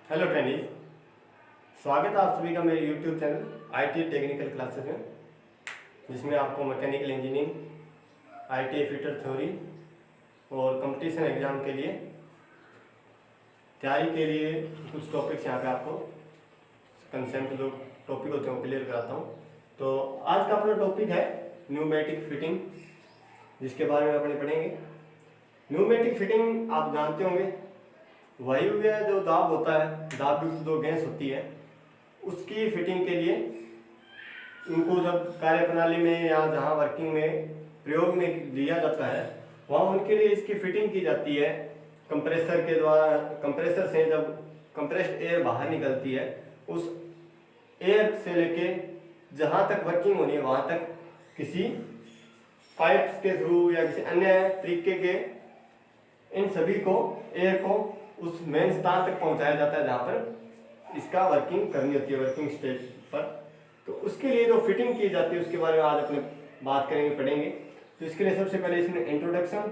Hello trendy, स्वागत है आप सभी का मेरे YouTube channel IT technical classes में, जिसमें आपको mechanical engineering, IT fitter theory और कंपटीशन एग्जाम के लिए तैयारी के लिए कुछ टॉपिक्स यहाँ पे आपको कंसेप्ट जो टॉपिक होते हैं वो क्लियर कराता हूँ। तो आज का अपना टॉपिक है न्यूमेटिक फिटिंग, जिसके बारे में अपने पढ़ेंगे। न्यूमेटिक फिटिंग आप जानते होंगे, वही हुआ जो दाब होता है, दाब युक्त जो गैस होती है, उसकी फिटिंग के लिए उनको जब कार्य प्रणाली में या जहाँ वर्किंग में प्रयोग में दिया जाता है वहाँ उनके लिए इसकी फिटिंग की जाती है कंप्रेसर के द्वारा। कंप्रेसर से जब कंप्रेस्ड एयर बाहर निकलती है, उस एयर से लेके जहाँ तक वर्किंग होनी है वहाँ तक किसी पाइप्स के थ्रू या किसी अन्य तरीके के इन सभी को एयर को उस मेन स्थान तक पहुंचाया जाता है जहाँ पर इसका वर्किंग करनी होती है, वर्किंग स्टेज पर। तो उसके लिए जो फिटिंग की जाती है उसके बारे में आज अपने बात करेंगे, पढ़ेंगे। तो इसके लिए सबसे पहले इसमें इंट्रोडक्शन,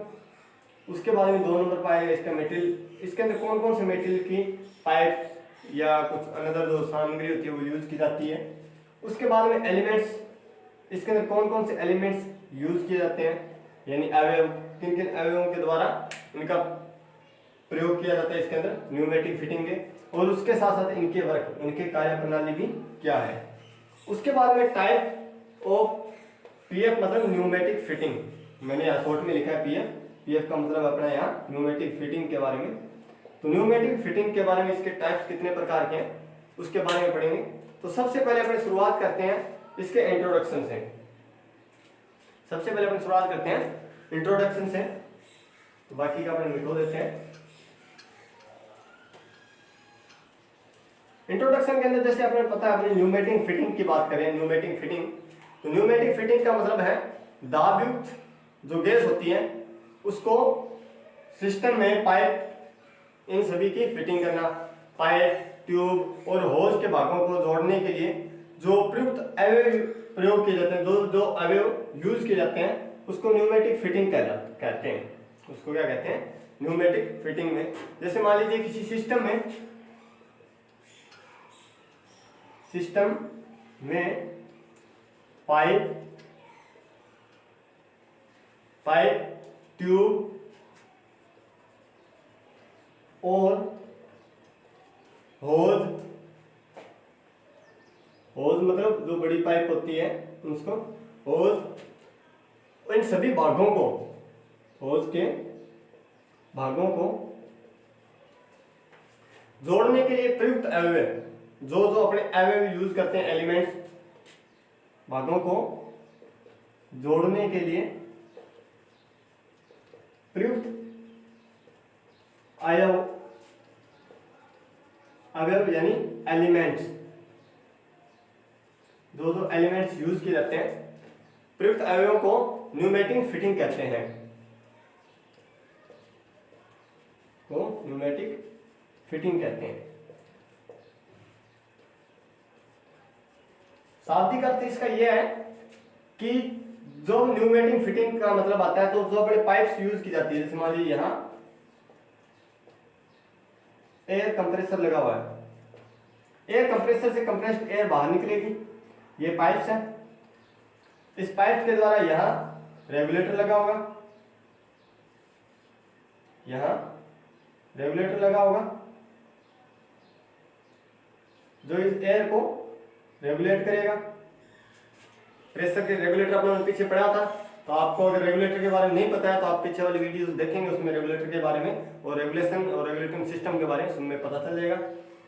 उसके बाद में 2 नंबर पाएगा इसका मटेरियल, इसके अंदर कौन कौन से मटेरियल की पाइप या कुछ अनदर जो सामग्री होती है वो यूज की जाती है। उसके बाद में एलिमेंट्स, इसके अंदर कौन कौन से एलिमेंट्स यूज किए जाते हैं, यानी अवयव, किन किन अवयवों के द्वारा इनका प्रयोग किया जाता है इसके अंदर न्यूमेटिक फिटिंग के, और उसके साथ साथ इनके वर्क, इनके कार्य प्रणाली भी क्या है। उसके बाद में टाइप ऑफ पीएफ मतलब न्यूमेटिक फिटिंग, मैंने यहाँ शॉर्ट में लिखा है पीएफ, पीएफ का मतलब अपना यहाँ न्यूमेटिक फिटिंग के बारे में। तो न्यूमेटिक फिटिंग के बारे में इसके टाइप्स कितने प्रकार के हैं उसके बारे में पढ़ेंगे। तो सबसे पहले अपने शुरुआत करते हैं इसके इंट्रोडक्शन से। सबसे पहले अपन शुरुआत करते हैं इंट्रोडक्शन से, तो बाकी का अपन लिखो देते हैं। इंट्रोडक्शन के अंदर जैसे अपने पता है, अपनी न्यूमेटिक फिटिंग की बात करें, न्यूमेटिक फिटिंग, तो न्यूमेटिक फिटिंग का मतलब है दाब युक्त जो गैस होती है उसको सिस्टम में पाइप इन सभी की फिटिंग करना। पाइप, ट्यूब और होज के भागों को जोड़ने के लिए जो प्रयुक्त अवयव प्रयोग किए जाते हैं, जो अवयव यूज किए जाते हैं उसको न्यूमेटिक फिटिंग कहते हैं। उसको क्या कहते हैं? न्यूमेटिक फिटिंग में। जैसे मान लीजिए किसी सिस्टम में पाइप, ट्यूब और होज मतलब जो बड़ी पाइप होती है उसको होज, इन सभी भागों को, होज के भागों को जोड़ने के लिए प्रयुक्त अवयव, जो अपने अवयव यूज करते हैं, एलिमेंट्स, भागों को जोड़ने के लिए प्रयुक्त अवयव यानी एलिमेंट्स, जो एलिमेंट्स यूज किए जाते हैं, प्रयुक्त अवयवों को न्यूमेटिक फिटिंग कहते हैं, को न्यूमेटिक फिटिंग कहते हैं। शाब्दिक अर्थ इसका यह है कि जो न्यूमेटिक फिटिंग का मतलब आता है, तो जो अपने पाइप्स यूज की जाती है, जैसे मान लीजिए यहां एयर कंप्रेसर लगा हुआ है, एयर कंप्रेसर से कंप्रेस्ड एयर बाहर निकलेगी, ये पाइप्स है। इस पाइप के द्वारा यहां रेगुलेटर लगा होगा, यहां रेगुलेटर लगा होगा जो इस एयर को रेगुलेट करेगा। प्रेशर के रेगुलेटर अपने पीछे पढ़ा था, तो आपको अगर रेगुलेटर के बारे में नहीं पता है तो आप पीछे वाली वीडियोस देखेंगे, उसमें रेगुलेटर के बारे में और रेगुलेशन और रेगुलेटिंग सिस्टम के बारे में उसमें पता चल जाएगा।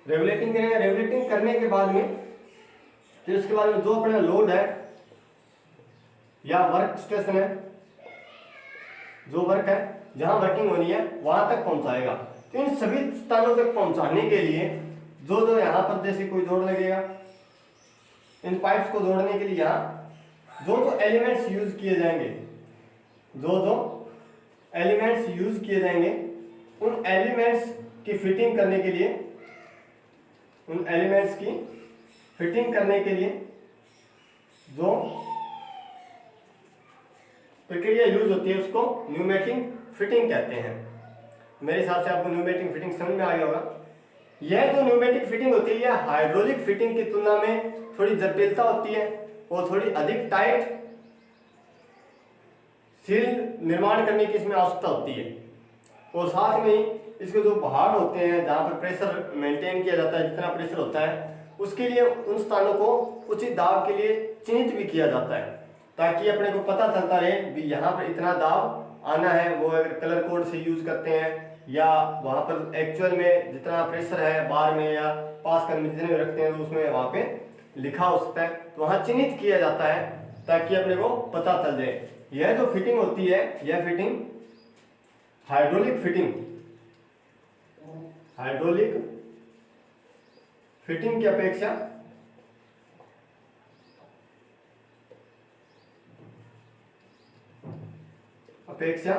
रेगुलेटिंग करेंगे, रेगुलेटिंग करने के बाद में फिर उसके बाद में जो अपना लोड है या वर्क स्टेशन है, जो वर्क है जहां वर्किंग होनी है वहां तक पहुंचाएगा। तो इन सभी स्थानों तक पहुंचाने के लिए जो यहाँ पर जैसे कोई जोड़ लगेगा, इन पाइप्स को जोड़ने के लिए यहाँ जो एलिमेंट्स यूज किए जाएंगे, जो एलिमेंट्स यूज किए जाएंगे, उन एलिमेंट्स की फिटिंग करने के लिए, उन एलिमेंट्स की फिटिंग करने के लिए जो प्रक्रिया यूज होती है उसको न्यूमेटिक फिटिंग कहते हैं। मेरे हिसाब से आपको न्यूमेटिक फिटिंग समझ में आ गया होगा। यह जो न्यूमेटिक फिटिंग होती है यह हाइड्रोलिक फिटिंग की तुलना में थोड़ी जटिलता होती है और थोड़ी अधिक टाइट सील निर्माण करने की इसमें आवश्यकता होती है। और साथ में ही इसके जो भाग होते हैं जहाँ पर प्रेशर मेंटेन किया जाता है, जितना प्रेशर होता है उसके लिए उन स्थानों को उचित दाब के लिए चिन्हित भी किया जाता है, ताकि अपने को पता चलता रहे कि यहाँ पर इतना दाब आना है। वो अगर कलर कोड से यूज करते हैं या वहाँ पर एक्चुअल में जितना प्रेशर है बार में या पास्कल में जितने रखते हैं तो उसमें वहाँ पे लिखा हो सकता है, तो वहाँ चिन्हित किया जाता है ताकि अपने को पता चल जाए। यह जो फिटिंग होती है यह फिटिंग हाइड्रोलिक फिटिंग की अपेक्षा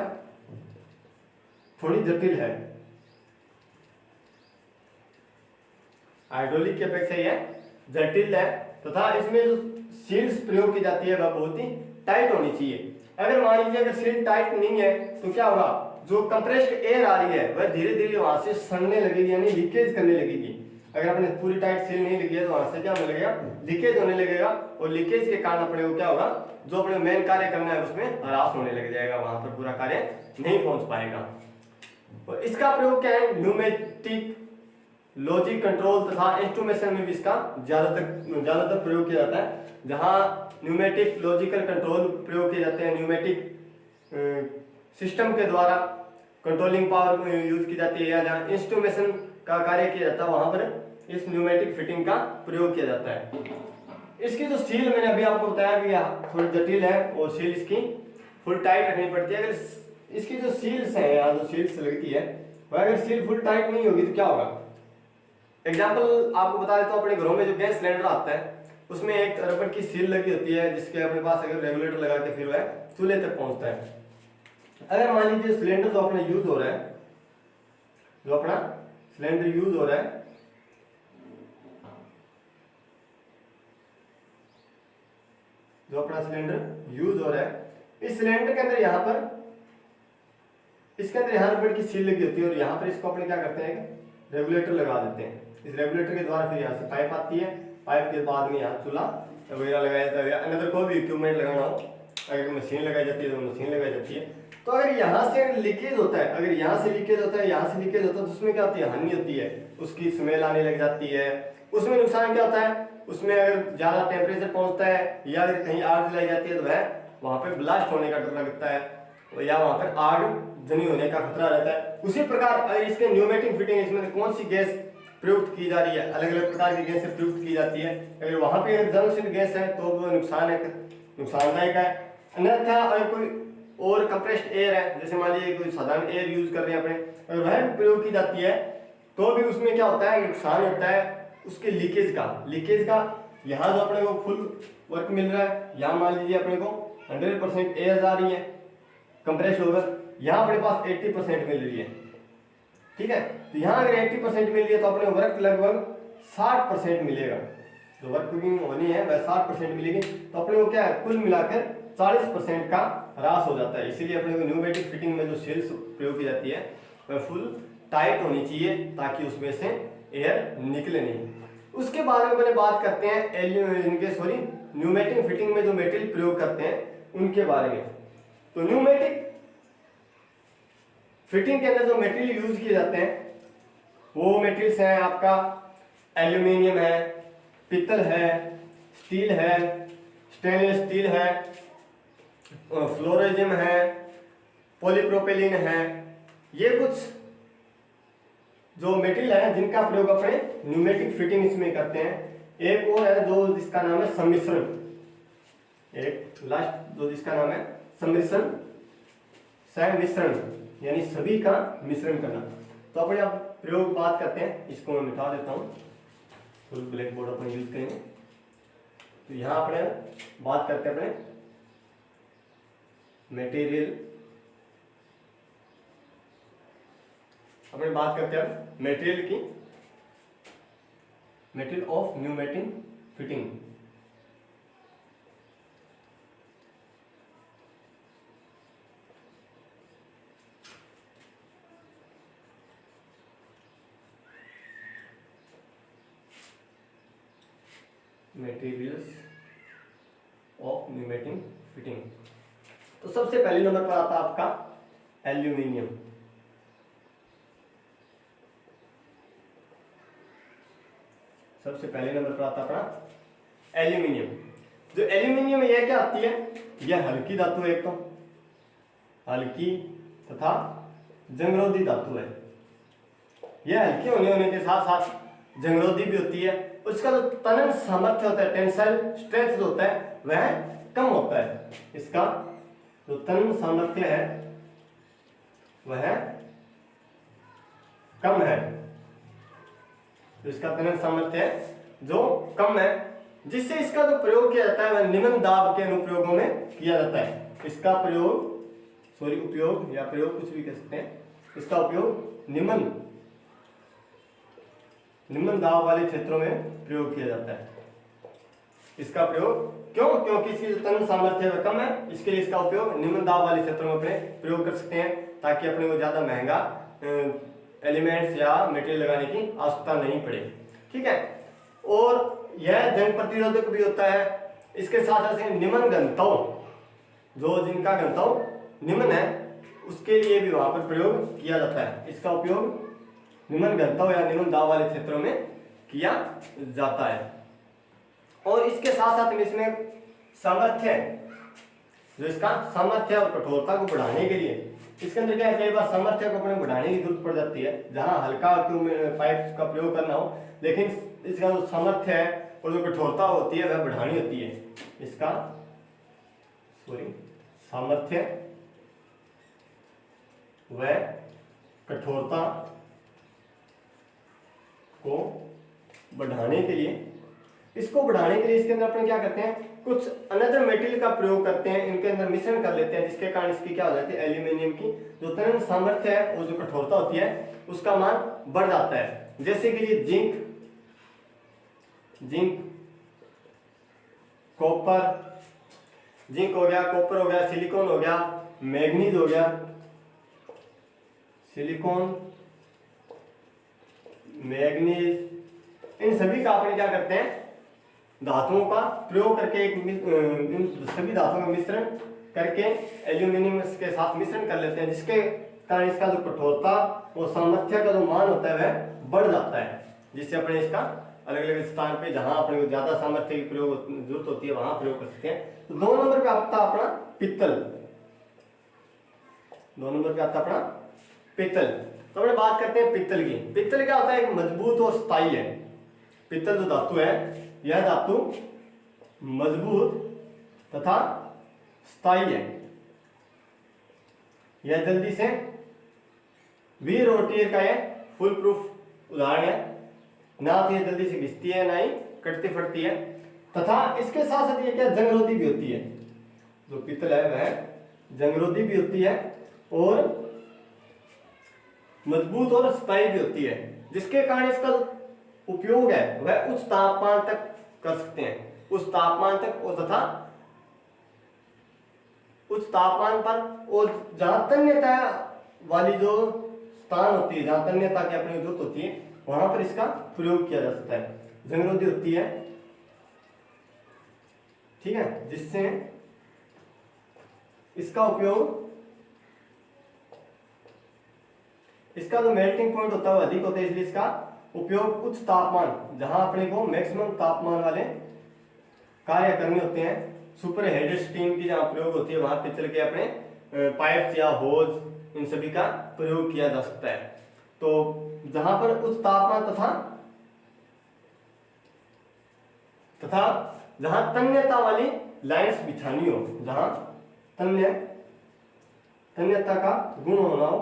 थोड़ी जटिल है। हाइड्रोलिक की अपेक्षा यह जटिल है तथा इसमें जो सील्स प्रयोग की जाती है वह बहुत ही टाइट होनी चाहिए। अगर मान लीजिए अगर सील टाइट नहीं है तो क्या होगा, जो कंप्रेस्ड एयर आ रही है वह धीरे धीरे वहां से सड़ने लगेगी, यानी लीकेज करने लगेगी। अगर अपने पूरी टाइट सील नहीं लगी है तो वहां से क्या होने लगेगा, लीकेज होने लगेगा और लीकेज के कारण अपने को क्या होगा, जो अपने मेन कार्य करना है उसमें ह्रास होने लग जाएगा, वहां पर पूरा कार्य नहीं पहुंच पाएगा। और इसका प्रयोग क्या है, न्यूमेटिक लॉजिक कंट्रोल तथा इंस्ट्रूमेशन में भी इसका ज्यादातर प्रयोग किया जाता है। जहां न्यूमेटिक लॉजिकल कंट्रोल प्रयोग किए जाते हैं, न्यूमेटिक सिस्टम के द्वारा कंट्रोलिंग पावर यूज की जाती है, या जहां इंस्ट्रूमेशन का कार्य किया जाता है वहां पर इस न्यूमेटिक फिटिंग का प्रयोग किया जाता है। इसकी जो सील मैंने अभी आपको बताया कि थोड़ी जटिल है और सील इसकी फुल टाइट रखनी पड़ती है। अगर इसकी जो सील्स है, यहाँ जो सील्स लगती है वह अगर सील फुल टाइट नहीं होगी तो क्या होगा। एग्जाम्पल आपको बता देता हूँ, अपने घरों में जो गैस सिलेंडर आता है उसमें एक रबड़ की सील लगी होती है जिसके अपने पास अगर रेगुलेटर लगा के फिर वह चूल्हे तक पहुंचता है। अगर मान लीजिए सिलेंडर जो अपना यूज हो रहा है, जो अपना सिलेंडर यूज हो रहा है, जो अपना सिलेंडर यूज हो रहा है, इस सिलेंडर के अंदर यहाँ पर इसके अंदर यहाँ रबड़ की सील लगी होती है और यहाँ पर इसको अपने क्या करते हैं, रेगुलेटर लगा देते हैं। इस रेगुलेटर के द्वारा फिर यहाँ से पाइप आती है, पाइप के बाद में यहाँ चूल्हा वगैरह लगाया जाता है, अगर कोई भी इक्विपमेंट लगाना हो, अगर मशीन लगाई जाती है तो मशीन लगाई जाती है। तो अगर यहाँ से लीकेज होता है, अगर यहाँ से लीकेज होता है, यहाँ से लीकेज होता है तो उसमें क्या होती है, हानि होती है, उसकी स्मेल आने लग जाती है। उसमें नुकसान क्या होता है, उसमें अगर ज्यादा टेम्परेचर पहुंचता है या अगर कहीं आग जलाई जाती है तो वह वहां पर ब्लास्ट होने का डर लगता है या वहां पर आग जनी होने का खतरा रहता है। उसी प्रकार अगर इसके न्यूमेटिक फिटिंग, इसमें कौन सी गैस प्रयुक्त की जा रही है, अलग अलग प्रकार की गैसें प्रयुक्त की जाती है। अगर वहां पे ज्वलनशील गैस है तो वो नुकसानदायक है। अन्यथा अगर कोई और कंप्रेस्ड एयर है, जैसे मान लीजिए कोई साधारण एयर यूज कर रहे हैं अपने, अगर वह प्रयोग की जाती है तो भी उसमें क्या होता है, नुकसान होता है उसके लीकेज का। यहाँ जो अपने को फुल वर्क मिल रहा है, यहाँ मान लीजिए अपने को 100% एयर आ रही है कंप्रेस होकर, यहाँ अपने पास 80% मिल रही है, ठीक है। तो यहाँ अगर 80% मिल रही है तो अपने वर्क लगभग 60% मिलेगा, जो वर्क होनी है वह 60% मिलेगी। तो अपने को क्या है, कुल मिलाकर 40% का ह्रास हो जाता है। इसीलिए अपने को न्यूमेटिक फिटिंग में जो सील्स प्रयोग की जाती है वह फुल टाइट होनी चाहिए ताकि उसमें से एयर निकले नहीं। उसके बाद में अपने बात करते हैं न्यूमेटिक फिटिंग में जो मेटेरियल प्रयोग करते हैं उनके बारे में। तो न्यूमेटिक फिटिंग के अंदर जो मेटेरियल यूज किए जाते हैं वो मेटेरियल्स हैं आपका एल्यूमिनियम है, पित्तल है, स्टील है, स्टेनलेस स्टील है, फ्लोरेजियम है, पॉलीप्रोपेलिन है। ये कुछ जो मेटेरियल है जिनका प्रयोग अपने न्यूमेटिक फिटिंग इसमें करते हैं। एक और है जो जिसका नाम है सम्मिश्रण, एक लास्ट जो जिसका नाम है सम्मिश्रण, यानी सभी का मिश्रण करना। तो अपने आप प्रयोग बात करते हैं, इसको मैं मिटा देता हूँ, फुल ब्लैक बोर्ड अपन यूज करेंगे। तो यहाँ अपने बात करते हैं अपने मटेरियल की, material of pneumatic fitting. Materials of pneumatic fitting. तो सबसे पहले नंबर पर आता है आपका एल्यूमिनियम। सबसे पहले नंबर पर आता है अपना एल्यूमिनियम। जो एल्यूमिनियम यह क्या आती है, यह हल्की धातु है, एक तो हल्की तथा जंगरोधी धातु है। यह हल्की होने के साथ साथ जंगरोधी भी होती है। उसका जो तनन सामर्थ्य होता है, टेंसाइल स्ट्रेंथ जो होता है वह कम होता है। इसका जो तनन सामर्थ्य है वह कम है। तो इसका तनन सामर्थ्य है जो कम है, जिससे इसका जो प्रयोग किया जाता है वह निम्न दाब के अनुप्रयोगों में किया जाता है। इसका प्रयोग उपयोग या प्रयोग कुछ भी कह सकते हैं। इसका उपयोग निम्न दाब वाले क्षेत्रों में प्रयोग किया जाता है। इसका प्रयोग क्यों? क्योंकि इसकी जो तनन सामर्थ्य है कम है, इसके लिए इसका उपयोग निम्न दाब वाले क्षेत्रों में अपने प्रयोग कर सकते हैं, ताकि अपने को ज्यादा महंगा एलिमेंट्स या मटेरियल लगाने की आवश्यकता नहीं पड़े। ठीक है। और यह जंग प्रतिरोधक भी होता है। इसके साथ साथ निम्न घनत्व, जो जिनका घनत्व निम्न है उसके लिए भी वहां पर प्रयोग किया जाता है। इसका उपयोग निम्न घनत्व या निम्न दाब वाले क्षेत्रों में किया जाता है। और इसके साथ साथ इसमें सामर्थ्य, जो इसका सामर्थ्य और कठोरता को बढ़ाने के लिए, इसके अंदर क्या है, कई बार सामर्थ्य को अपने बढ़ाने की जरूरत पड़ जाती है, जहां हल्का पाइप का प्रयोग करना हो, लेकिन इसका जो सामर्थ्य है और जो कठोरता होती है वह बढ़ानी होती है। इसका सामर्थ्य व कठोरता को बढ़ाने के लिए, इसको बढ़ाने के लिए इसके अंदर अपन क्या करते हैं, कुछ अनदर मटेरियल का प्रयोग करते हैं, इनके अंदर मिश्रण कर लेते हैं, जिसके कारण इसकी क्या हो जाती है, एल्यूमिनियम की जो तनन सामर्थ्य है और जो कठोरता होती है उसका मान बढ़ जाता है। जैसे कि ये जिंक, कॉपर, जिंक हो गया, कॉपर हो गया, सिलिकॉन हो गया, मैग्नीज हो गया, सिलिकॉन, मैग्नीज, इन सभी का अपन क्या करते हैं, धातुओं का प्रयोग करके इन सभी धातुओं का मिश्रण करके एल्यूमिनियम के साथ मिश्रण कर लेते हैं, जिसके कारण इसका जो कठोरता और सामर्थ्य का जो मान होता है वह बढ़ जाता है, जिससे अपने इसका अलग अलग स्थान पे जहां अपने को ज्यादा सामर्थ्य की प्रयोग जरूरत होती है वहां प्रयोग कर सकते हैं। तो 2 नंबर पे आता अपना पित्तल। 2 नंबर पे आता अपना पित्तल। तो अपने बात करते हैं पित्तल की। पित्तल क्या होता है, एक मजबूत और स्थायी है। पित्तल जो धातु है, यह धातु मजबूत तथा स्थायी है। यह जल्दी से वीर और टीयर का यह फुल प्रूफ उदाहरण है। ना तो ये जल्दी से घिसती है, ना ही कटती फटती है, तथा इसके साथ साथ ये क्या जंगरोधी भी होती है। जो पित्तल है वह जंगरोधी भी होती है और मजबूत और स्थायी भी होती है, जिसके कारण इसका उपयोग है वह उच्च तापमान तक कर सकते हैं, उस तापमान तक और तथा उच्च तापमान पर, और जहां तन्यता वाली जो स्थान होती है, जहां तन्यता की अपनी जरूरत होती है वहां पर इसका प्रयोग किया जा सकता है। जंगरोधी होती है, ठीक है, जिससे इसका उपयोग, इसका जो मेल्टिंग पॉइंट होता है अधिक होता है, इसलिए इसका उपयोग उच्च तापमान, जहां अपने को मैक्सिमम तापमान वाले कार्य करने होते हैं, सुपर हेडेड स्टीम की जहां प्रयोग होती है, वहां पित्तल के अपने पाइप्स या होज इन सभी का प्रयोग किया जा सकता है। तो जहां पर उच्च तापमान तथा जहां तन्यता वाली लाइंस बिछानी हो, जहां तन्यता का गुण होना हो,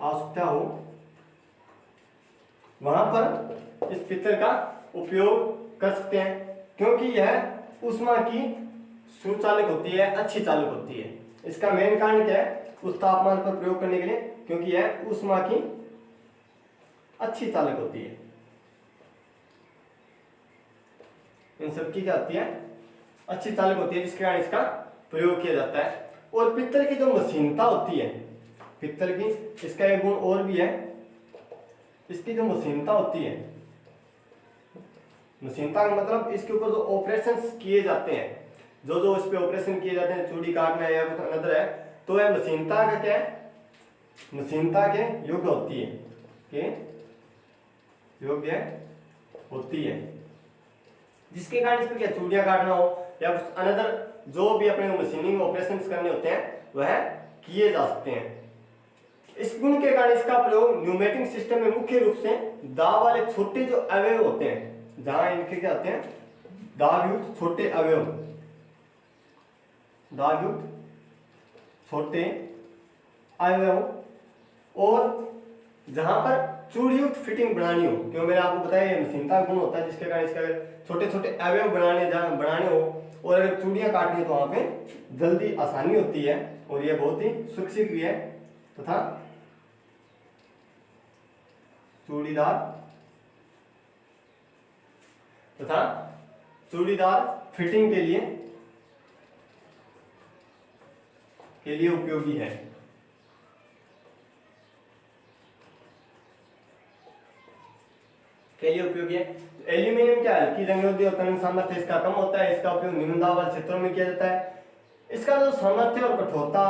आवश्यकता हो, वहां पर इस पित्तल का उपयोग कर सकते हैं, क्योंकि यह ऊष्मा की सुचालक होती है, अच्छी चालक होती है। इसका मेन कारण क्या है, उस तापमान पर प्रयोग करने के लिए, क्योंकि यह ऊष्मा की अच्छी चालक होती है। इन सब की क्या होती है, अच्छी चालक होती है, जिसके कारण इसका प्रयोग किया जाता है। और पित्तल की जो मशीनता होती है, पित्तल की, इसका एक गुण और भी है, इसकी जो मशीनता होती है, मशीनता का मतलब इसके ऊपर जो ऑपरेशन किए जाते हैं, जो जो इस पे ऑपरेशन किए जाते हैं, चूड़ी काटना है या कुछ अनदर है, तो यह मशीनता का क्या है, मशीनता के योग्य होती है, के योग्य होती है, जिसके कारण इसमें क्या चूड़ियां काटना हो या कुछ अनदर जो भी अपने मशीनिंग ऑपरेशन करने होते हैं वह किए जा सकते हैं। इस गुण के कारण इसका प्रयोग न्यूमेटिक सिस्टम में मुख्य रूप से दाब वाले छोटे जो अवयव होते हैं, जहां इनके क्या होते हैं, दाब युक्त छोटे अवयव, दाब युक्त छोटे अवयव, और जहां पर चूड़ी युक्त फिटिंग बनानी हो, क्यों मैंने आपको बताया ये मशीनता गुण होता है, जिसके कारण इसका छोटे छोटे अवयव बनाने हो और अगर चूड़ियां काटनी है तो वहां पे जल्दी आसानी होती है और यह बहुत ही सुरक्षित भी है तथा चूड़ीदार फिटिंग के लिए उपयोगी है। के लिए उपयोगी है। एल्यूमिनियम क्या है, हल्की जंगरोधी और तनन सामर्थ्य इसका कम होता है, इसका उपयोग निम्न दाब वाले क्षेत्रों में किया जाता है। इसका जो सामर्थ्य और कठोरता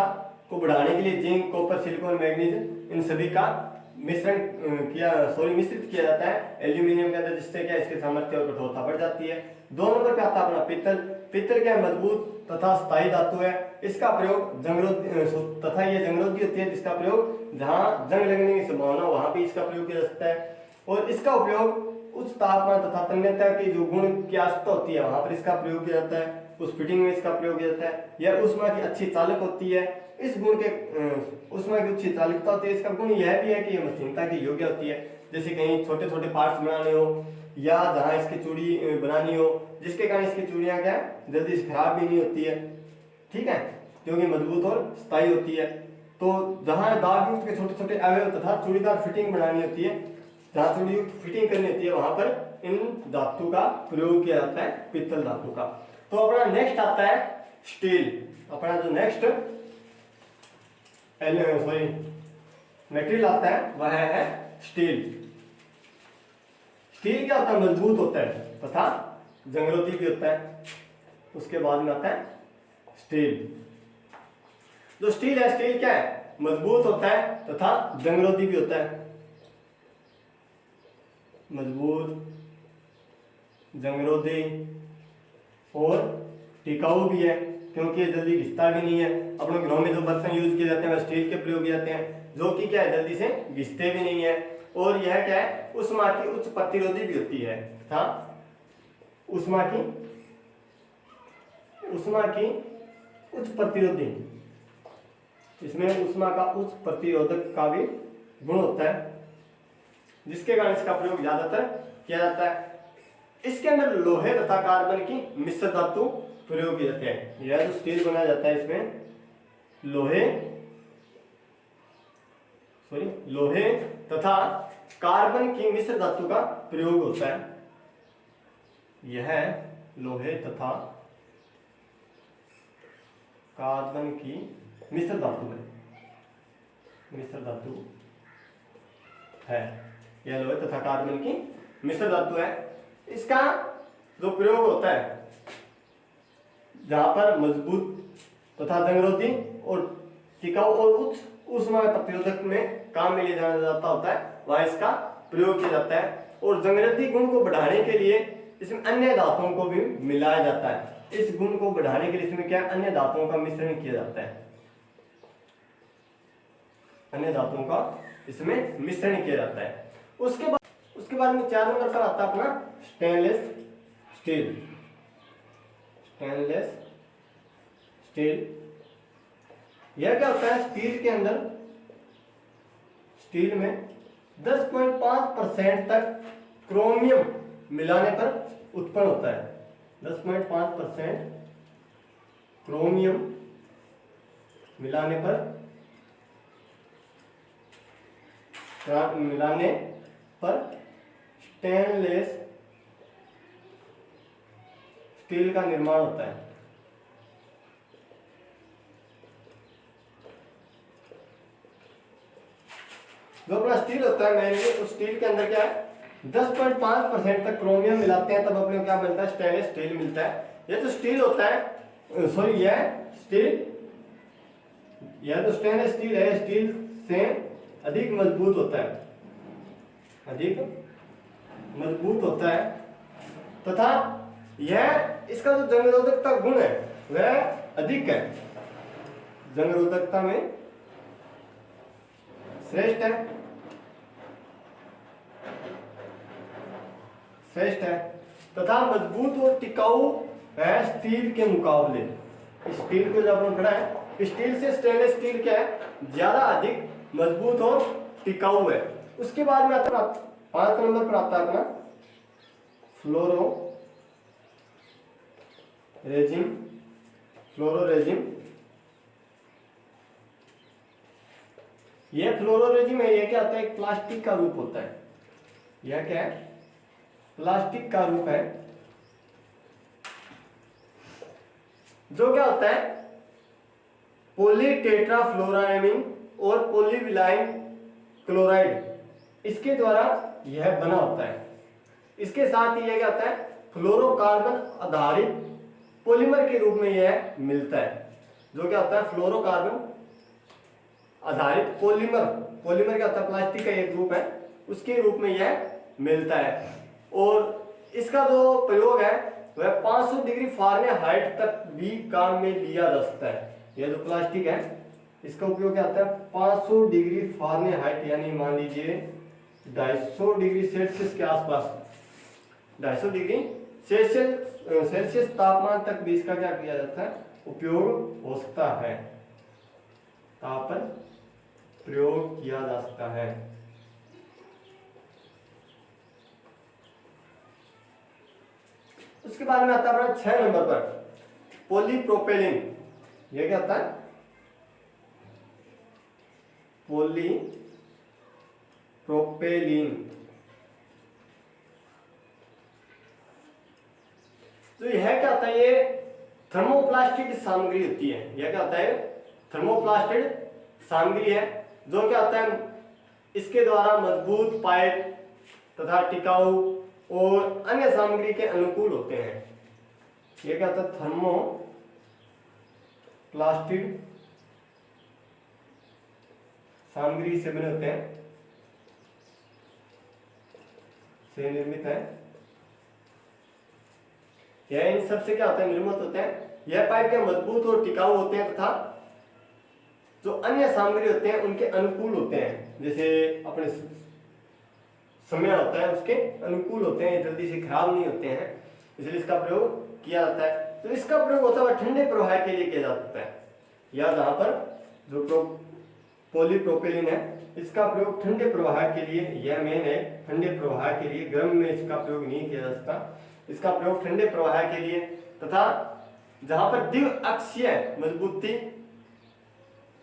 को बढ़ाने के लिए जिंक, कॉपर, सिलिकॉन, मैग्नीज इन सभी का मिश्रित किया जाता है एल्यूमिनियम के अंदर, जिससे क्या इसके सामर्थ्य और कठोरता बढ़ जाती है। 2 नंबर पे आता है अपना पित्तल। पित्तल क्या मजबूत तथा स्थायी धातु है, इसका प्रयोग तथा ये जंगरोधी होती है, जिसका प्रयोग जहां जंग लगने की संभावना वहां भी इसका प्रयोग किया जा सकता है। और इसका उपयोग उच्च तापमान तथा तन्यता की जो गुण की आवश्यकता होती है वहां पर इसका प्रयोग किया जाता है, उस फिटिंग में इसका प्रयोग किया जाता है। यह ऊष्मा की अच्छी चालक होती है, इस गुण के ऊष्मा की अच्छी चालकता होती है। इसका गुण यह भी है कि यह मशीनता की योग्य होती है, जैसे कहीं छोटे छोटे पार्ट्स बनाने हो या जहां इसकी चूड़ी बनानी हो, जिसके कारण इसकी चूड़ियां क्या जल्दी से खराब भी नहीं होती है, ठीक है, क्योंकि मजबूत और स्थायी होती है। तो जहां दाब युक्त के छोटे छोटे अवयव तथा चूड़ीदार फिटिंग बनानी होती है, जहां चूड़ी युक्त फिटिंग करनी होती है, वहां पर इन धातु का प्रयोग किया जाता है, पित्तल धातु का। तो अपना नेक्स्ट आता है स्टील। अपना जो नेक्स्ट मटेरियल आता है वह है स्टील। स्टील क्या होता है, मजबूत होता है तथा जंगरोधी भी होता है। उसके बाद में आता है स्टील। जो स्टील है, स्टील क्या है, मजबूत होता है तथा जंगरोधी भी होता है, मजबूत, जंगरोधी और टिकाऊ भी है, क्योंकि ये जल्दी घिसता भी नहीं है। अपने घरों में जो बर्तन यूज किए जाते हैं वह स्टील के प्रयोग किए जाते हैं, जो कि क्या है, जल्दी से घिसते भी नहीं है। और यह क्या है, ऊष्मा की उच्च प्रतिरोधी भी होती है तथा ऊष्मा की उच्च प्रतिरोधी, इसमें ऊष्मा का उच्च प्रतिरोधक का भी गुण होता है, जिसके कारण इसका प्रयोग ज्यादातर किया जाता है। इसके अंदर लोहे तथा कार्बन की मिश्र धातु प्रयोग किए जाते हैं। यह जो स्टील बनाया जाता है इसमें लोहे तथा कार्बन की मिश्र धातु का प्रयोग होता है। यह लोहे तथा कार्बन की मिश्र धातु है, यह लोहे तथा कार्बन की मिश्र धातु है। इसका जो प्रयोग होता है, जहां पर मजबूत तथा जंगरोधी और टिकाऊ और उच्च ऊष्मा प्रतिरोधक में काम में लिया जाता होता है, वहां इसका प्रयोग किया जाता है। और जंगरोधी गुण को बढ़ाने के लिए इसमें अन्य धातुओं को भी मिलाया जाता है। इस गुण को बढ़ाने के लिए इसमें क्या अन्य धातुओं का मिश्रण किया जाता है, अन्य धातुओं का इसमें मिश्रण किया जाता है। उसके बाद में 4 नंबर पर आता है अपना स्टेनलेस स्टील। स्टेनलेस स्टील यह क्या होता है, स्टील में 10.5% तक क्रोमियम मिलाने पर उत्पन्न होता है। 10.5% क्रोमियम मिलाने पर स्टेनलेस स्टील का निर्माण होता है। जो अपना स्टील होता है मेनली, उस स्टील के अंदर क्या है 10.5% तक क्रोमियम मिलाते हैं, तब अपने को क्या मिलता है स्टेनलेस स्टील मिलता है। ये जो स्टील होता है सॉरी यह स्टील, यह जो स्टेनलेस स्टील है स्टील से अधिक मजबूत होता है, अधिक मजबूत होता है तथा यह इसका जो जंग निरोधकता गुण है वह अधिक है, जंग निरोधकता में श्रेष्ठ है, श्रेष्ठ है तथा मजबूत और टिकाऊ है स्टील के मुकाबले। स्टील को जब हम पढ़ा है, स्टील से स्टेनलेस स्टील क्या है ज्यादा अधिक मजबूत और टिकाऊ है। उसके बाद में आता 5 नंबर पर आता है अपना फ्लोरो रेजिन, फ्लोरो रेजिन। यह फ्लोरो रेजिन है, यह क्या होता है एक प्लास्टिक का रूप होता है, यह क्या है प्लास्टिक का रूप है, जो क्या होता है पॉलीटेट्राफ्लोरामीन और पॉलीविलाइन क्लोराइड इसके द्वारा यह बना होता है। इसके साथ ही यह क्या होता है फ्लोरोकार्बन आधारित पॉलीमर के रूप में यह मिलता है, जो क्या होता है फ्लोरोकार्बन आधारित पॉलीमर, पॉलीमर क्या होता है प्लास्टिक का एक रूप है, उसके रूप में यह मिलता है। और इसका जो प्रयोग है वह 500 डिग्री फ़ारेनहाइट तक भी काम में लिया जा सकता है। यह जो प्लास्टिक है इसका उपयोग क्या होता है 500 डिग्री फ़ारेनहाइट यानी मान लीजिए 250 डिग्री सेल्सियस के आसपास, 250 डिग्री सेल्सियस तापमान तक भी इसका क्या किया जाता है उपयोग हो सकता है, तापन प्रयोग किया जा सकता है। उसके बाद में आता है अपना 6 नंबर पर पॉलीप्रोपेलिन। यह क्या होता है पॉलीप्रोपेलिन। तो यह क्या होता है ये थर्मोप्लास्टिक सामग्री होती है, यह क्या होता है थर्मोप्लास्टिक सामग्री है, जो क्या होता है इसके द्वारा मजबूत पाइप तथा टिकाऊ और अन्य सामग्री के अनुकूल होते हैं। यह क्या होता है थर्मोप्लास्टिक सामग्री से बने होते हैं, से निर्मित है। यह इन सब से क्या होता है निर्मित होते हैं। यह पाइप के मजबूत और टिकाऊ होते हैं तथा जो अन्य सामग्री होते हैं उनके अनुकूल होते हैं, जैसे अपने समय होता है उसके अनुकूल होते हैं, जल्दी से खराब नहीं होते हैं, इसलिए इसका प्रयोग किया जाता है। तो इसका प्रयोग होता है ठंडे प्रवाह के लिए किया जा सकता है, या जहां पर जो पॉलीप्रोपेलिन है इसका प्रयोग ठंडे प्रवाह के लिए, यह मेन है ठंडे प्रवाह के लिए, गर्म में इसका प्रयोग नहीं किया जा सकता। इसका प्रयोग ठंडे प्रवाह के लिए तथा जहां पर द्विअक्षीय मजबूती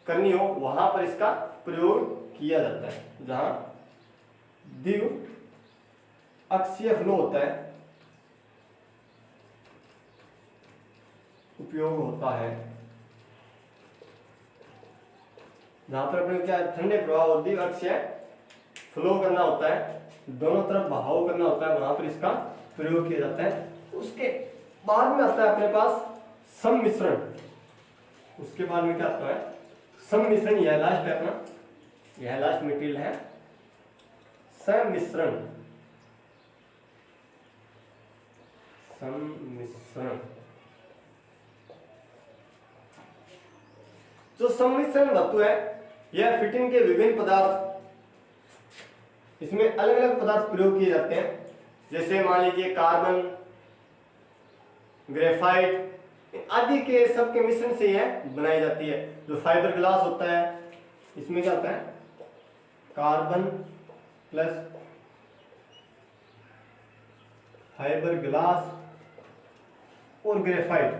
करनी हो वहां पर इसका प्रयोग किया जाता है, जहां द्विअक्षीय फ्लो होता है उपयोग होता है, जहां पर अपने क्या ठंडे प्रवाह और द्विअक्षीय फ्लो करना होता है, दोनों तरफ बहाव करना होता है, वहां पर इसका प्रयोग किया जाता है। उसके बाद में आता है अपने पास सम्मिश्रण। उसके बाद में क्या आता है सम्मिश्रण, यह लास्ट है अपना, यह लास्ट मटेरियल है सम्मिश्रण। सम्मिश्रण जो सम्मिश्रण धातु है यह फिटिंग के विभिन्न पदार्थ, इसमें अलग अलग पदार्थ प्रयोग किए जाते हैं, जैसे मान लीजिए कार्बन, ग्रेफाइट आदि के सब के मिश्रण से यह बनाई जाती है। जो फाइबर ग्लास होता है इसमें क्या होता है कार्बन प्लस फाइबर ग्लास और ग्रेफाइट,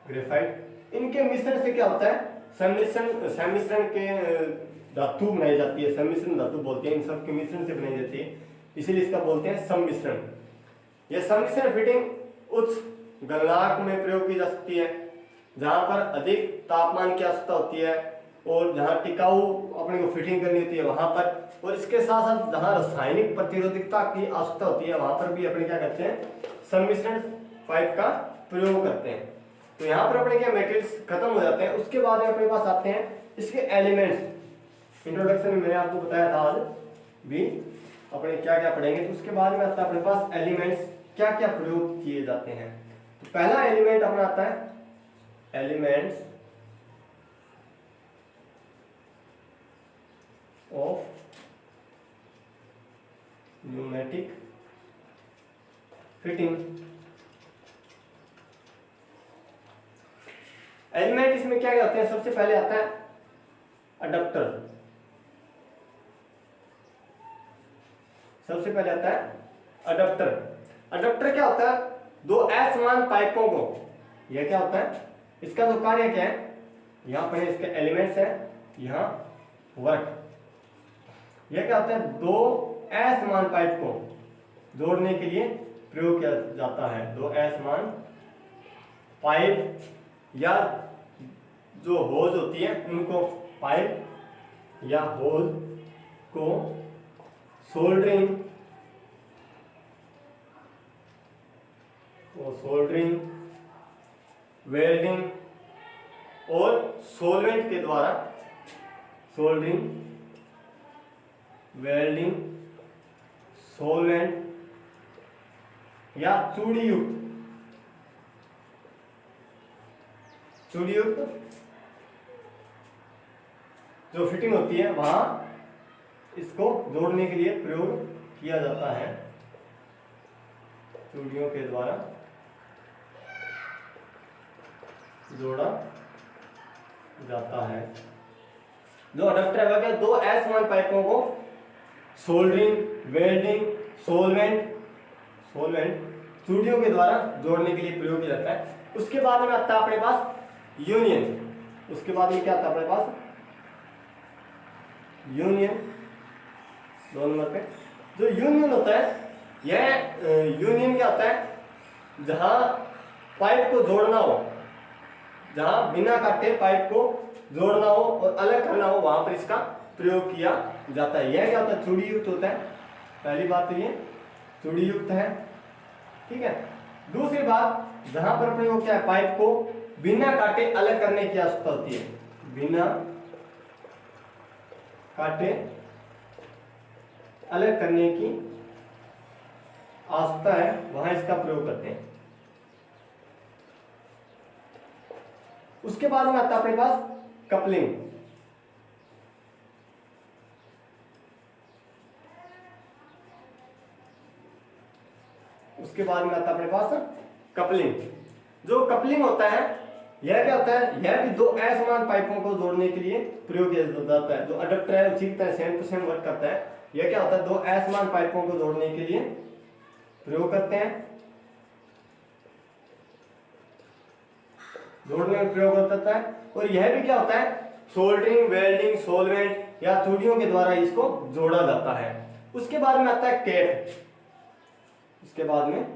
ग्रेफाइट इनके मिश्रण से क्या होता है सम्मिश्रण के धातु बनाई जाती है, सम्मिश्रण धातु बोलते हैं, इन सब के मिश्रण से बनाई जाती है, इसीलिए इसका बोलते हैं सम्मिश्रण। यह सम्मिश्रण फिटिंग उच्च गलनांक में प्रयोग की जा सकती है, जहां पर अधिक तापमान की आवश्यकता होती है और जहाँ टिकाऊ अपने को फिटिंग करनी होती है वहां पर, और इसके साथ साथ जहाँ रासायनिक प्रतिरोधकता की आवश्यकता होती है वहां पर भी अपने क्या करते हैं, सम्मिश्रण पाइप का प्रयोग करते हैं। तो यहाँ पर अपने क्या मटेरियल्स खत्म हो जाते हैं। उसके बाद में अपने पास आते हैं इसके एलिमेंट्स। इंट्रोडक्शन में मैंने आपको बताया था आज भी अपने क्या क्या पढ़ेंगे, तो उसके बाद में आता है अपने पास एलिमेंट्स, क्या क्या प्रयोग किए जाते हैं। तो पहला एलिमेंट अपना आता है elements of pneumatic fitting. Element इसमें क्या क्या होते हैं, सबसे पहले आता है अडप्टर। सबसे पहले आता है अडप्टर। अडप्टर क्या होता है, दो असमान पाइपों को, यह क्या होता है, इसका जो कार्य क्या है, यहां पर इसके एलिमेंट्स है, यहां वर्क। यह क्या होता है, दो असमान पाइप को जोड़ने के लिए प्रयोग किया जाता है। दो असमान पाइप या जो होज होती है उनको, पाइप या होज को सोल्डरिंग वेल्डिंग और सोलवेंट के द्वारा, सोल्डरिंग वेल्डिंग सोलवेंट या चूड़ी युक्त जो फिटिंग होती है वहां इसको जोड़ने के लिए प्रयोग किया जाता है। चूड़ियों के द्वारा जोड़ा जाता है। जो अडप्टर है वह दो असमान पाइपों को सोल्डरिंग वेल्डिंग सोलवेंट चूड़ियों के द्वारा जोड़ने के लिए प्रयोग किया जाता है। उसके बाद में आता है अपने पास यूनियन। उसके बाद में क्या आता है अपने पास, यूनियन। 2 नंबर पे जो यूनियन होता है, यह यूनियन क्या होता है, जहां पाइप को जोड़ना हो, जहां बिना काटे पाइप को जोड़ना हो और अलग करना हो, वहां पर इसका प्रयोग किया जाता है। यह क्या होता है, चूड़ी युक्त होता है। पहली बात तो ये चूड़ी युक्त है, ठीक है। दूसरी बात, जहां पर अपने को क्या है, पाइप को बिना काटे अलग करने की आवश्यकता होती है, बिना काटे अलग करने की आवश्यकता है, वहां इसका प्रयोग करते हैं। उसके बाद में आता है अपने पास कपलिंग। उसके बाद में आता है अपने पास कपलिंग। जो कपलिंग होता है, यह क्या होता है, यह भी दो असमान पाइपों को जोड़ने के लिए प्रयोग किया जाता है। जो अडप्टर है उसी की तरह सेम टू सेम वर्क करता है। यह क्या होता है, दो असमान पाइपों को जोड़ने के लिए प्रयोग करते हैं, जोड़ने में प्रयोग होता है। और यह भी क्या होता है, सोल्डरिंग वेल्डिंग सोलवेंट या चूड़ियों के द्वारा इसको जोड़ा जाता है। उसके बाद में आता है कैप। उसके बाद में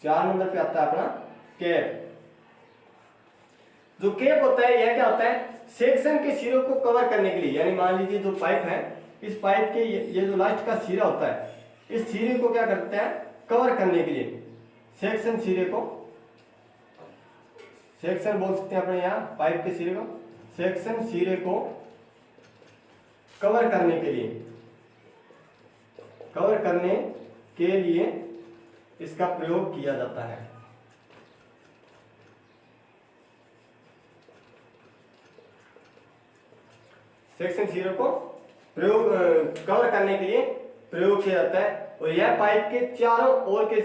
4 नंबर पे आता है अपना कैप। जो कैप होता है, यह क्या होता है, सेक्शन के सिरों को कवर करने के लिए, यानी मान लीजिए जो पाइप है, इस पाइप के ये जो लास्ट का सिरा होता है, इस सिरे को क्या करते हैं, कवर करने के लिए, सेक्शन सिरे को, सेक्शन बोल सकते हैं अपने यहाँ पाइप के सिरे को, सेक्शन सिरे को कवर करने के लिए इसका प्रयोग किया जाता है। सेक्शन सिरे को प्रयोग कवर करने के लिए प्रयोग किया जाता है। और यह पाइप के चारों ओर के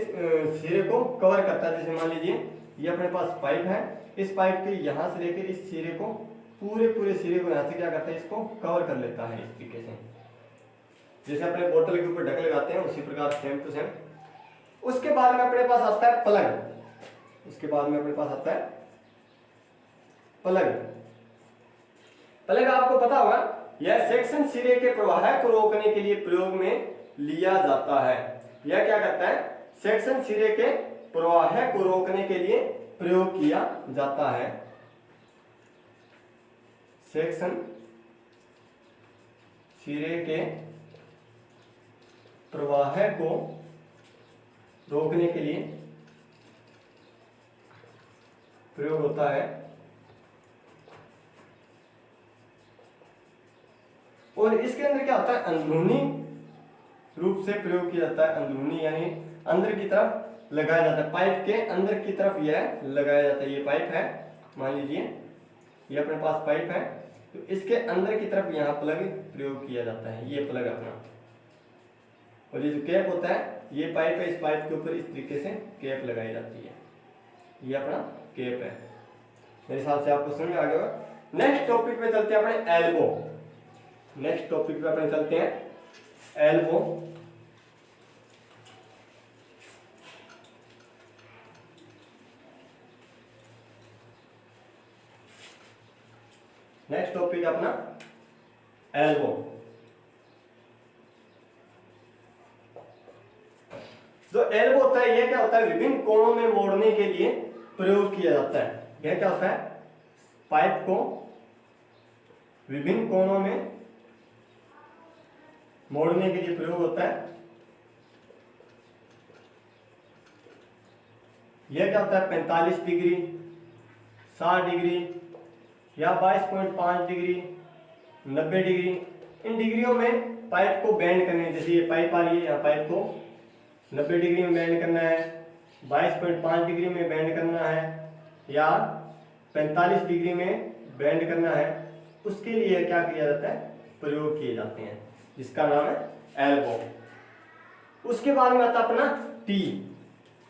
सिरे को कवर करता है। जैसे मान लीजिए ये अपने पास पाइप है, इस पाइप के यहां से लेकर इस सिरे को, पूरे सिरे को यहां से क्या करता है, इसको कवर कर लेता है इस तरीके से, जैसे अपने बोतल के ऊपर ढक लगाते हैं, उसी प्रकार सेम टू सेम। उसके बाद में अपने पास आता है प्लग। उसके बाद में अपने पास आता है प्लग। प्लग आपको पता होगा, यह सेक्शन सिरे के प्रवाह को रोकने के लिए प्रयोग में लिया जाता है। यह क्या करता है, सेक्शन सिरे के प्रवाह को रोकने के लिए प्रयोग किया जाता है। सेक्शन सिरे के प्रवाह को रोकने के लिए प्रयोग होता है और इसके अंदर क्या होता है, अंदरूनी रूप से प्रयोग किया जाता है। अंदरूनी यानी अंदर की तरफ लगाया जाता है, पाइप के अंदर की तरफ यह लगाया जाता है। ये पाइप है, मान लीजिए ये अपने पास पाइप है, तो इसके अंदर की तरफ यहाँ प्लग प्रयोग किया जाता है। ये प्लग अपना, और ये जो कैप होता है, ये पाइप है, इस पाइप के ऊपर इस तरीके से कैप लगाई जाती है। ये अपना कैप है। मेरे हिसाब से आपको समझ में आ गया होगा। नेक्स्ट टॉपिक पे चलते हैं अपने एल्बो। नेक्स्ट टॉपिक पे अपने चलते हैं एल्बो। नेक्स्ट टॉपिक अपना एल्बो। जो एल्बो होता है, ये क्या होता है, विभिन्न कोणों में मोड़ने के लिए प्रयोग किया जाता है। यह क्या होता है, पाइप को विभिन्न कोणों में मोड़ने के लिए प्रयोग होता है। यह क्या होता है, 45 डिग्री, 60 डिग्री या 22.5 डिग्री, 90 डिग्री, इन डिग्रियों में पाइप को बेंड करने। जैसे ये पाइप आ रही है, यहाँ पाइप को 90 डिग्री में बेंड करना है, 22.5 डिग्री में बेंड करना है या 45 डिग्री में बेंड करना है। उसके लिए क्या किया जाता है, प्रयोग किए जाते हैं, जिसका नाम है एल्बो। उसके बाद में आता है अपना टी।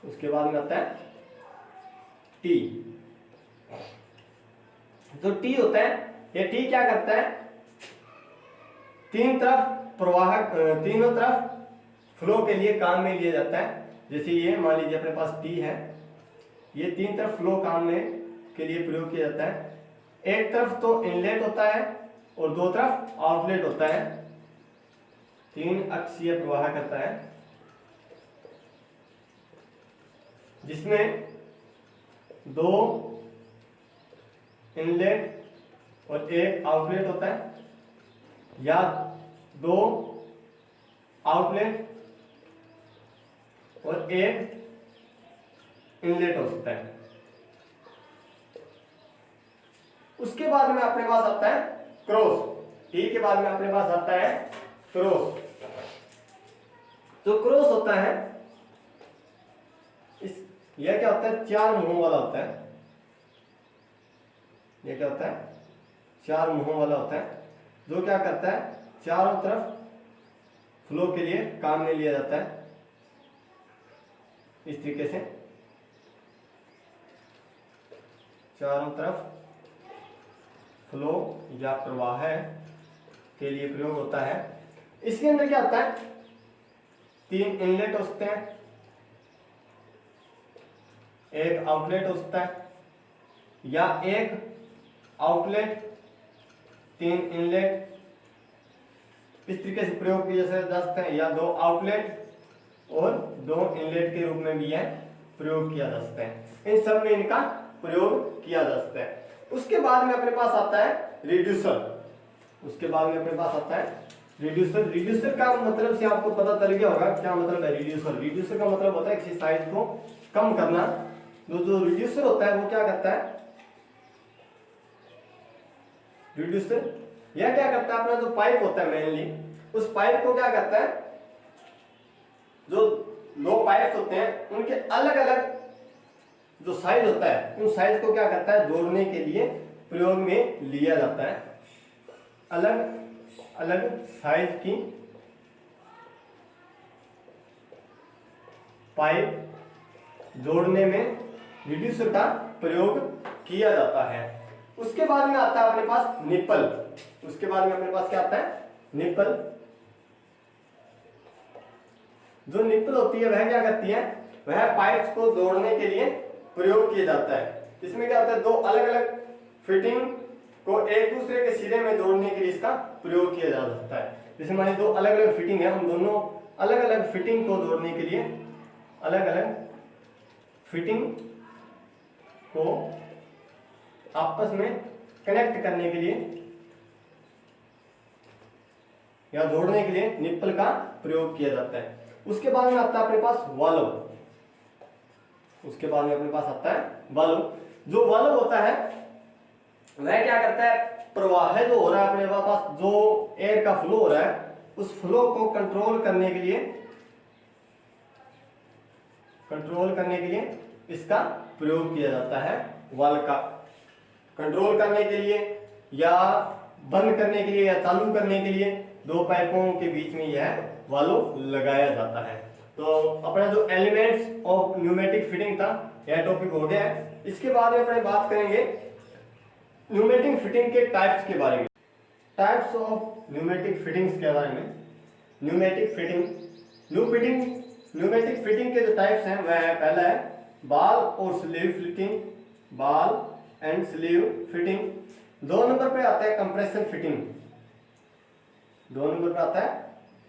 उसके बाद में आता है टी। जो टी होता है, ये टी क्या करता है, तीन तरफ प्रवाह, तीनों तरफ फ्लो के लिए काम में लिया जाता है। जैसे ये मान लीजिए अपने पास टी है, ये तीन तरफ फ्लो काम में के लिए प्रयोग किया जाता है। एक तरफ तो इनलेट होता है और दो तरफ आउटलेट होता है। तीन अक्षीय प्रवाह करता है, जिसमें दो इनलेट और एक आउटलेट होता है, या दो आउटलेट और एक इनलेट हो सकता है। उसके बाद में अपने पास आता है क्रॉस। टी के बाद में अपने पास आता है क्रॉस। जो क्रॉस होता है, यह क्या होता है, चार मुंहों वाला होता है। यह क्या होता है, चार मुंहों वाला होता है, जो क्या करता है, चारों तरफ फ्लो के लिए काम में लिया जाता है। इस तरीके से चारों तरफ फ्लो या प्रवाह के लिए प्रयोग होता है। इसके अंदर क्या होता है, तीन इनलेट हो सकते हैं, एक आउटलेट हो सकता है, या एक आउटलेट तीन इनलेट, इस तरीके से प्रयोग किया जा सकता है, या दो आउटलेट और दो इनलेट के रूप में भी यह प्रयोग किया जा सकता है। इन सब में इनका प्रयोग किया जा सकता है। उसके बाद में अपने पास आता है रिड्यूसर। उसके बाद में अपने पास आता है रिड्यूसर। रिड्यूसर का मतलब से आपको पता चल गया होगा क्या मतलब है रिड्यूसर। रिड्यूसर का मतलब होता है किसी साइज को कम करना। जो रिड्यूसर होता है वो क्या करता है, रिड्यूसर यह क्या करता है, अपना जो पाइप होता है मेनली, उस पाइप को क्या करता है, जो दो पाइप्स होते हैं उनके अलग अलग जो साइज होता है, उन साइज को क्या करता है, जोड़ने के लिए प्रयोग में लिया जाता है। अलग अलग साइज की पाइप जोड़ने में रिड्यूसर का प्रयोग किया जाता है। उसके बाद में आता है अपने पास निप्पल। उसके बाद में अपने पास क्या आता है, निप्पल। जो निप्पल होती है वह क्या करती है, वह पाइप्स को जोड़ने के लिए प्रयोग किया जाता है। इसमें क्या होता है, दो अलग अलग फिटिंग को एक दूसरे के सिरे में जोड़ने के लिए इसका प्रयोग किया जा सकता है। जैसे मान लीजिए दो अलग अलग फिटिंग है, उन दोनों अलग अलग फिटिंग को जोड़ने के लिए, अलग अलग फिटिंग को आपस में कनेक्ट करने के लिए या जोड़ने के लिए निप्पल का प्रयोग किया जाता है। उसके बाद में आता है अपने पास वाल्व। उसके बाद में अपने पास आता है वाल्व। जो वाल्व होता है वह क्या करता है, प्रवाह जो हो रहा है अपने पास, जो एयर का फ्लो हो रहा है, उस फ्लो को कंट्रोल करने के लिए इसका प्रयोग किया जाता है। वाल्व का कंट्रोल करने के लिए या बंद करने के लिए या चालू करने के लिए दो पाइपों के बीच में यह वाल्व लगाया जाता है। तो अपना जो एलिमेंट्स ऑफ न्यूमेटिक फिटिंग था यह टॉपिक हो गया है। इसके बाद में अपने बात करेंगे न्यूमेटिक फिटिंग के टाइप्स के बारे में। टाइप्स ऑफ न्यूमेटिक फिटिंग्स के बारे में। न्यूमेटिक फिटिंग के जो टाइप्स हैं वह है, पहला है बॉल और sleeve fitting, ball and sleeve fitting. 2 number पे आता है कंप्रेशन फिटिंग। 2 नंबर पे आता है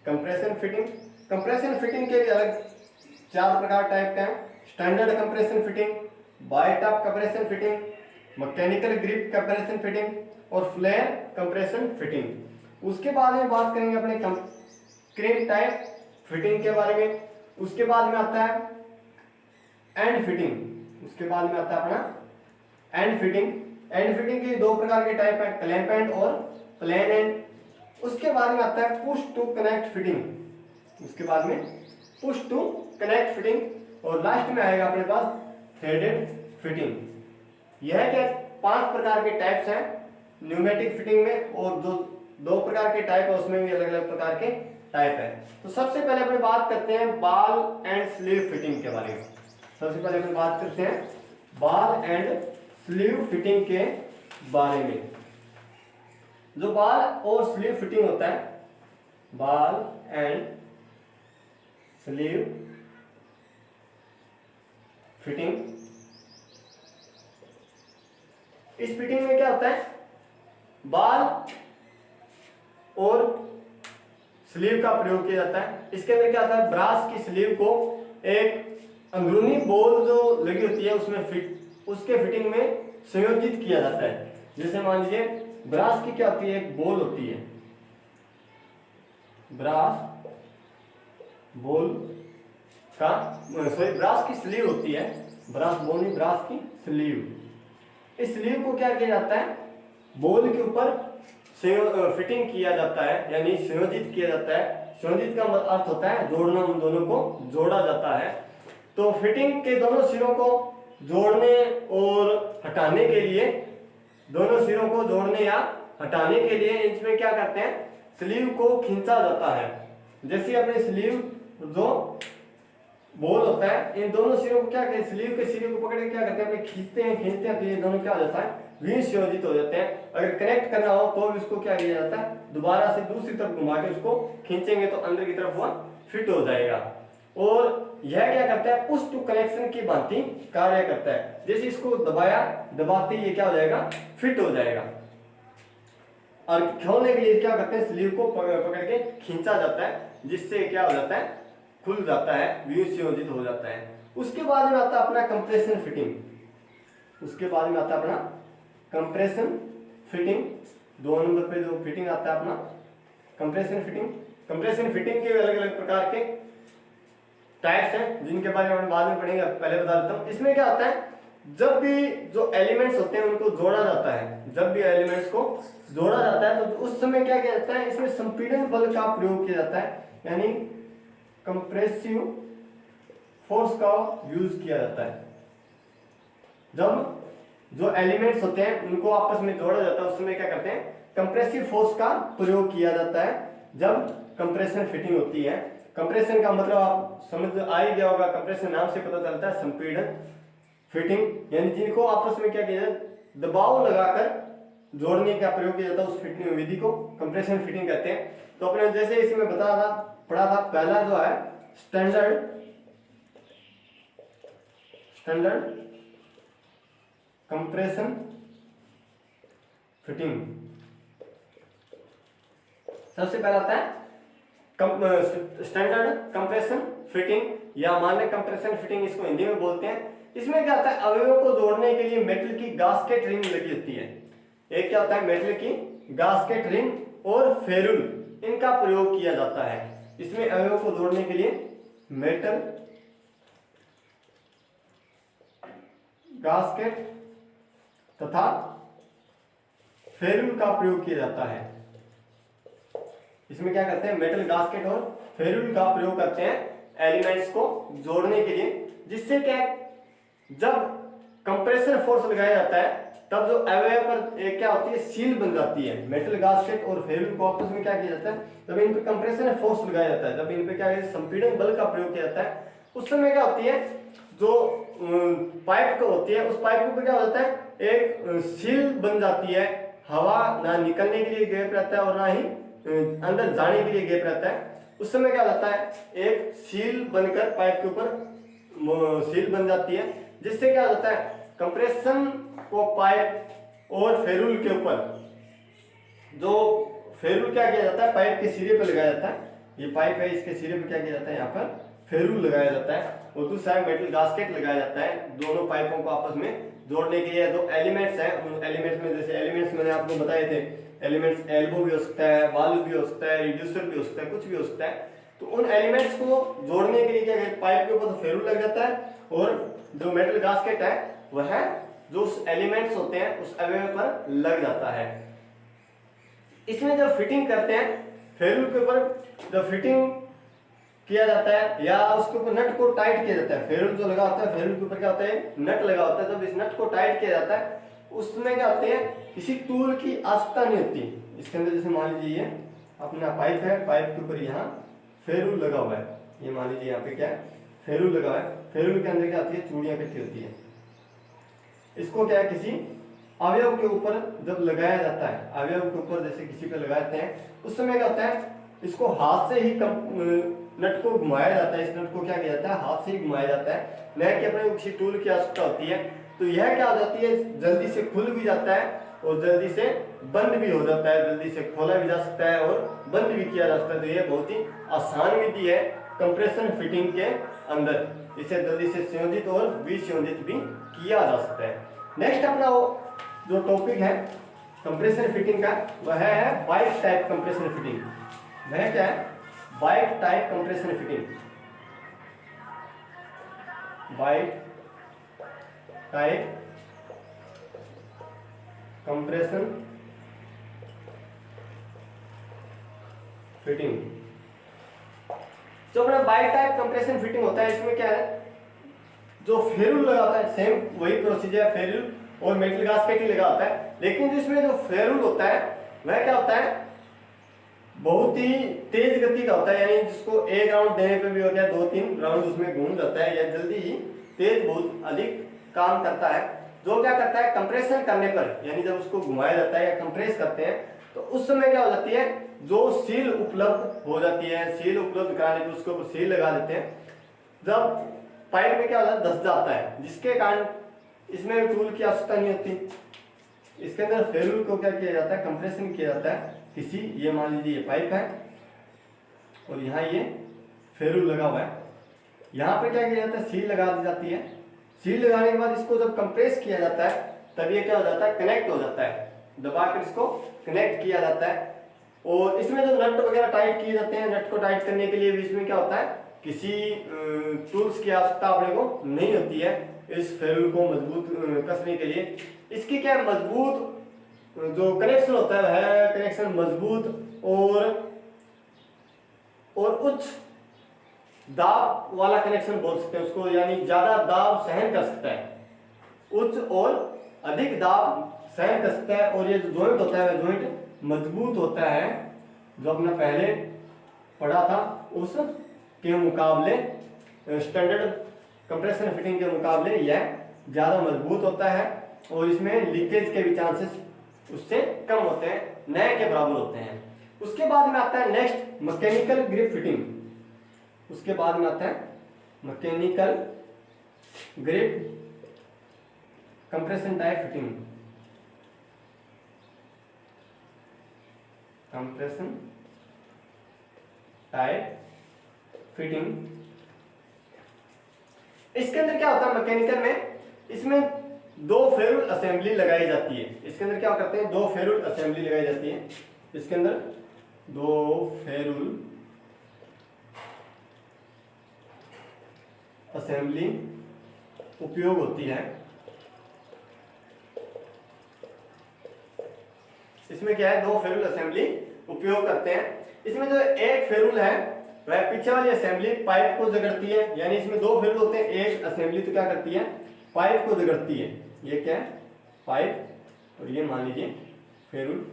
कंप्रेशन फिटिंग। कंप्रेशन फिटिंग के भी अलग 4 प्रकार टाइप के हैं। Standard compression fitting, bite up compression fitting, mechanical grip compression fitting और फ्लेयर कंप्रेशन फिटिंग। उसके बाद में बात करेंगे अपने क्रीम टाइप फिटिंग के बारे में। उसके बाद में आता है एंड फिटिंग। उसके बाद में आता है अपना एंड फिटिंग। एंड फिटिंग के 2 प्रकार के टाइप है, क्लैंप एंड और प्लेन एंड। उसके बाद में आता है पुश टू कनेक्ट फिटिंग। उसके बाद में पुश टू कनेक्ट फिटिंग और लास्ट में आएगा अपने पास थ्रेडेड फिटिंग। यह क्या 5 प्रकार के टाइप्स हैं न्यूमेटिक फिटिंग में, और जो 2 प्रकार के टाइप है उसमें भी अलग अलग प्रकार के टाइप है। तो सबसे पहले अपने बात करते हैं बॉल एंड स्लीव फिटिंग के बारे में। सबसे पहले अपने बात करते हैं बॉल एंड स्लीव फिटिंग के बारे में। जो बॉल और स्लीव फिटिंग होता है, बॉल एंड स्लीव फिटिंग, इस फिटिंग में क्या होता है, बॉल और स्लीव का प्रयोग किया जाता है। इसके अंदर क्या होता है, ब्रास की स्लीव को एक अंदरूनी बॉल जो लगी होती है उसमें उसके फिटिंग में संयोजित किया जाता है। जैसे मान लीजिए ब्रास की क्या होती है, एक बॉल होती है, ब्रास बॉल का ब्रास की स्लीव होती है, ब्रास बॉल नहीं, ब्रास की स्लीव। इस स्लीव को क्या किया जाता है, बॉल के ऊपर फिटिंग किया जाता है, यानी संयोजित किया जाता है। संयोजित का अर्थ होता है जोड़ना, उन दोनों को जोड़ा जाता है। तो फिटिंग के दोनों सिरों को जोड़ने और हटाने के लिए, दोनों सिरों को जोड़ने या हटाने के लिए इसमें क्या करते हैं, स्लीव को खींचा जाता है। जैसे अपने स्लीव जो बॉल होता है, इन दोनों सिरों को क्या करते हैं, स्लीव के सिरे को पकड़ के क्या करते हैं, अपने खींचते हैं तो ये दोनों क्या हो जाता है, विसंयोजित हो जाते हैं। अगर कनेक्ट करना हो तो भी उसको क्या किया जाता है, दोबारा से दूसरी तरफ घुमा के उसको खींचेंगे तो अंदर की तरफ वह फिट हो जाएगा। और यह क्या करता है, पुश टू कनेक्शन की भांति कार्य करता है। जैसे इसको दबाते ही ये क्या हो जाएगा, फिट हो जाएगा। और खोलने के लिए क्या करते हैं, स्लीव को पकड़ के खींचा जाता है, जिससे क्या हो जाता है, खुल जाता है, विसंयोजित हो जाता है। उसके बाद में आता है अपना कंप्रेशन फिटिंग। उसके बाद में आता है अपना कंप्रेशन फिटिंग। 2 नंबर पे जो फिटिंग आता है अपना कंप्रेशन फिटिंग। कंप्रेशन फिटिंग के अलग अलग प्रकार के टाइप्स हैं, जिनके बारे में हम बाद में पढ़ेंगे, पहले बता देता हूँ। इसमें क्या होता है, जब भी जो एलिमेंट्स होते हैं उनको जोड़ा जाता है, जब भी एलिमेंट्स को जोड़ा जाता है तो उस समय क्या किया जाता है, इसमें संपीड़न बल का प्रयोग किया जाता है, यानी कंप्रेसिव फोर्स का यूज किया जाता है। जब जो एलिमेंट्स होते हैं उनको आपस में जोड़ा जाता है उस समय क्या करते हैं, कंप्रेसिव फोर्स का प्रयोग किया जाता है जब कंप्रेशन फिटिंग होती है। कंप्रेशन का मतलब आप समझ आ ही गया होगा, कंप्रेशन नाम से पता चलता है संपीड़न फिटिंग, यानी जिनको आपस में क्या किया जाए, दबाव लगाकर जोड़ने का प्रयोग किया जाता है, उस फिटिंग विधि को कंप्रेशन फिटिंग कहते हैं। तो अपने जैसे इसमें पढ़ा था, पहला जो है स्टैंडर्ड कंप्रेशन फिटिंग। सबसे पहला आता है स्टैंडर्ड कंप्रेशन फिटिंग, या मानक कंप्रेशन फिटिंग इसको हिंदी में बोलते हैं। इसमें क्या होता है, अवयवों को जोड़ने के लिए मेटल की गास्केट रिंग लगी होती है। एक क्या होता है, मेटल की गास्केट रिंग और फेरुल इनका प्रयोग किया जाता है। इसमें अवयव को जोड़ने के लिए मेटल गास्केट तथा फेरुल का प्रयोग किया जाता है। इसमें क्या करते हैं, मेटल गास्केट और फेरुल का प्रयोग करते हैं एलिमेंट्स को जोड़ने के लिए, जिससे क्या जब कंप्रेसर फोर्स लगाया जाता है तब जो अवयव पर क्या होती है, सील बन जाती है। मेटल गास्केट और फेरुल को आपस में क्या किया जाता है, जब इन पे कंप्रेसर फोर्स लगाया जाता है, जब इन पे क्या संपीड़न बल का प्रयोग किया जाता है, उस समय क्या होती है, जो पाइप होती है उस पाइप को क्या हो जाता है, एक सील बन जाती है। हवा ना निकलने के लिए गैप रहता है और ना ही अंदर जाने के लिए गैप रहता है। उस समय क्या होता है, एक सील बनकर पाइप के ऊपर सील बन जाती है, जिससे क्या होता है, कंप्रेशन को पाइप और फेरुल के ऊपर, जो फेरुल क्या किया जाता है, पाइप के सिरे पर लगाया जाता है। ये पाइप है, इसके सिरे पर क्या किया जाता है, यहाँ पर फेरुल लगाया जाता है और दूसरा मेटल गास्केट लगाया जाता है, दोनों पाइपों को आपस में जोड़ने के लिए। जो एलिमेंट्स हैं उन एलिमेंट्स में, जैसे एलिमेंट्स मैंने आपको बताए थे, एलिमेंट्स एल्बो भी हो सकता है, वाल्व भी हो सकता है, रिड्यूसर भी हो सकता है, कुछ भी हो सकता है। तो उन एलिमेंट्स को जोड़ने के लिए क्या है, पाइप के ऊपर फेरुल लग जाता है और जो मेटल गास्केट है वह जो उस एलिमेंट्स होते हैं उस अवयव पर लग जाता है। इसमें जब फिटिंग करते हैं, फेरुल के ऊपर जब फिटिंग किया जाता है या उसके ऊपर नट को टाइट किया जाता है, फेरुल जो लगा होता है, फेरुल के ऊपर क्या होता है, नट लगा होता है। जब इस नट को टाइट किया जाता है उसमें क्या होते हैं, किसी टूल की आवश्यकता नहीं होती। इसके अंदर जैसे मान लीजिए ये अपना पाइप है, पाइप के ऊपर यहाँ फेरुल लगा हुआ है, ये मान लीजिए यहाँ पे क्या है, फेरुल लगा है। फेरुल के अंदर क्या होती है, चूड़ियां इकट्ठी होती है। इसको क्या है, किसी अवयव के ऊपर जब लगाया जाता है, अवयव के ऊपर जैसे किसी पे लगाते हैं, उस समय क्या होता है, इसको हाथ से ही नट को घुमाया जाता है। इस नट को क्या किया जाता है, हाथ से ही घुमाया जाता है, न कि अपने किसी टूल की आवश्यकता होती है। तो यह क्या हो जाती है, जल्दी से खुल भी जाता है और जल्दी से बंद भी हो जाता है, जल्दी से खोला भी जा सकता है और बंद भी किया जा सकता है। तो यह बहुत ही आसान विधि है कंप्रेशन फिटिंग के अंदर, इसे जल्दी से संयोजित और विसंयोजित भी किया जा सकता है। नेक्स्ट अपना वो जो टॉपिक है कंप्रेशन फिटिंग का, वह है बाइट टाइप कंप्रेशन फिटिंग। वह क्या है, bite type compression fitting. Bite type compression fitting. जो अपना बाइट टाइप कंप्रेशन फिटिंग होता है, इसमें क्या है, जो फेरुल लगा होता है, सेम वही प्रोसीजर है, फेरुल और मेटल गास्केट ही लगा होता है। लेकिन जिसमें जो फेरुल होता है वह क्या होता है, बहुत ही तेज गति का होता है, यानी जिसको एक राउंड देने पे भी हो गया 2-3 राउंड उसमें घूम जाता है, या जल्दी ही तेज बहुत अधिक काम करता है। जो क्या करता है, कंप्रेशन करने पर, यानी जब उसको घुमाया जाता है या कंप्रेस करते हैं, तो उस समय क्या हो जाती है, जो सील उपलब्ध हो जाती है, सील उपलब्ध कराने पर उसके ऊपर सील लगा देते हैं। जब पाइप में क्या होता है, धंस जाता है, जिसके कारण इसमें टूल की आवश्यकता नहीं होती। इसके अंदर फेरुल को क्या किया जाता है, कंप्रेशन किया जाता है किसी, ये मान लीजिए ये पाइप है और यहाँ ये फेरुल लगा हुआ है, यहाँ पे क्या किया जाता है, सील लगा दी जाती है। सील लगाने के बाद इसको जब कंप्रेस किया जाता है तब ये क्या हो जाता है, कनेक्ट हो जाता है, दबाकर इसको कनेक्ट किया जाता है। और इसमें जो नट वगैरह टाइट किए जाते हैं, नट को टाइट करने के लिए भी इसमें क्या होता है, किसी टूल्स की आवश्यकता अपने को नहीं होती है इस फेरुल को मजबूत कसने के लिए। इसकी क्या मजबूत जो कनेक्शन होता है वह कनेक्शन मजबूत और उच्च दाब वाला कनेक्शन बोल सकते हैं उसको, यानी ज्यादा दाब सहन कर सकता है, उच्च और अधिक दाब सहन कर सकता है। और ये जो जॉइंट होता है वह जॉइंट मजबूत होता है, जो अपना पहले पढ़ा था उस के मुकाबले, स्टैंडर्ड कंप्रेशन फिटिंग के मुकाबले यह ज्यादा मजबूत होता है और इसमें लीकेज के भी चांसेस उससे कम होते हैं, नए के बराबर होते हैं। उसके बाद में आता है नेक्स्ट मैकेनिकल ग्रिप फिटिंग। उसके बाद में आता है mechanical grip compression type fitting. Compression type fitting, इसके अंदर क्या होता है मैकेनिकल में, इसमें दो फेरुल असेंबली लगाई जाती है। इसके अंदर क्या करते हैं, दो फेरुल असेंबली लगाई जाती है। इसके अंदर दो फेरुल असेंबली उपयोग होती है। इसमें क्या है, दो फेरुल असेंबली उपयोग करते हैं। इसमें जो एक फेरुल है वह पीछे वाली असेंबली पाइप को जकड़ती है, यानी इसमें दो फेरुल होते हैं, एक असेंबली तो क्या करती है, पाइप को जकड़ती है। ये क्या है, पाइप, और ये मान लीजिए फेरुल।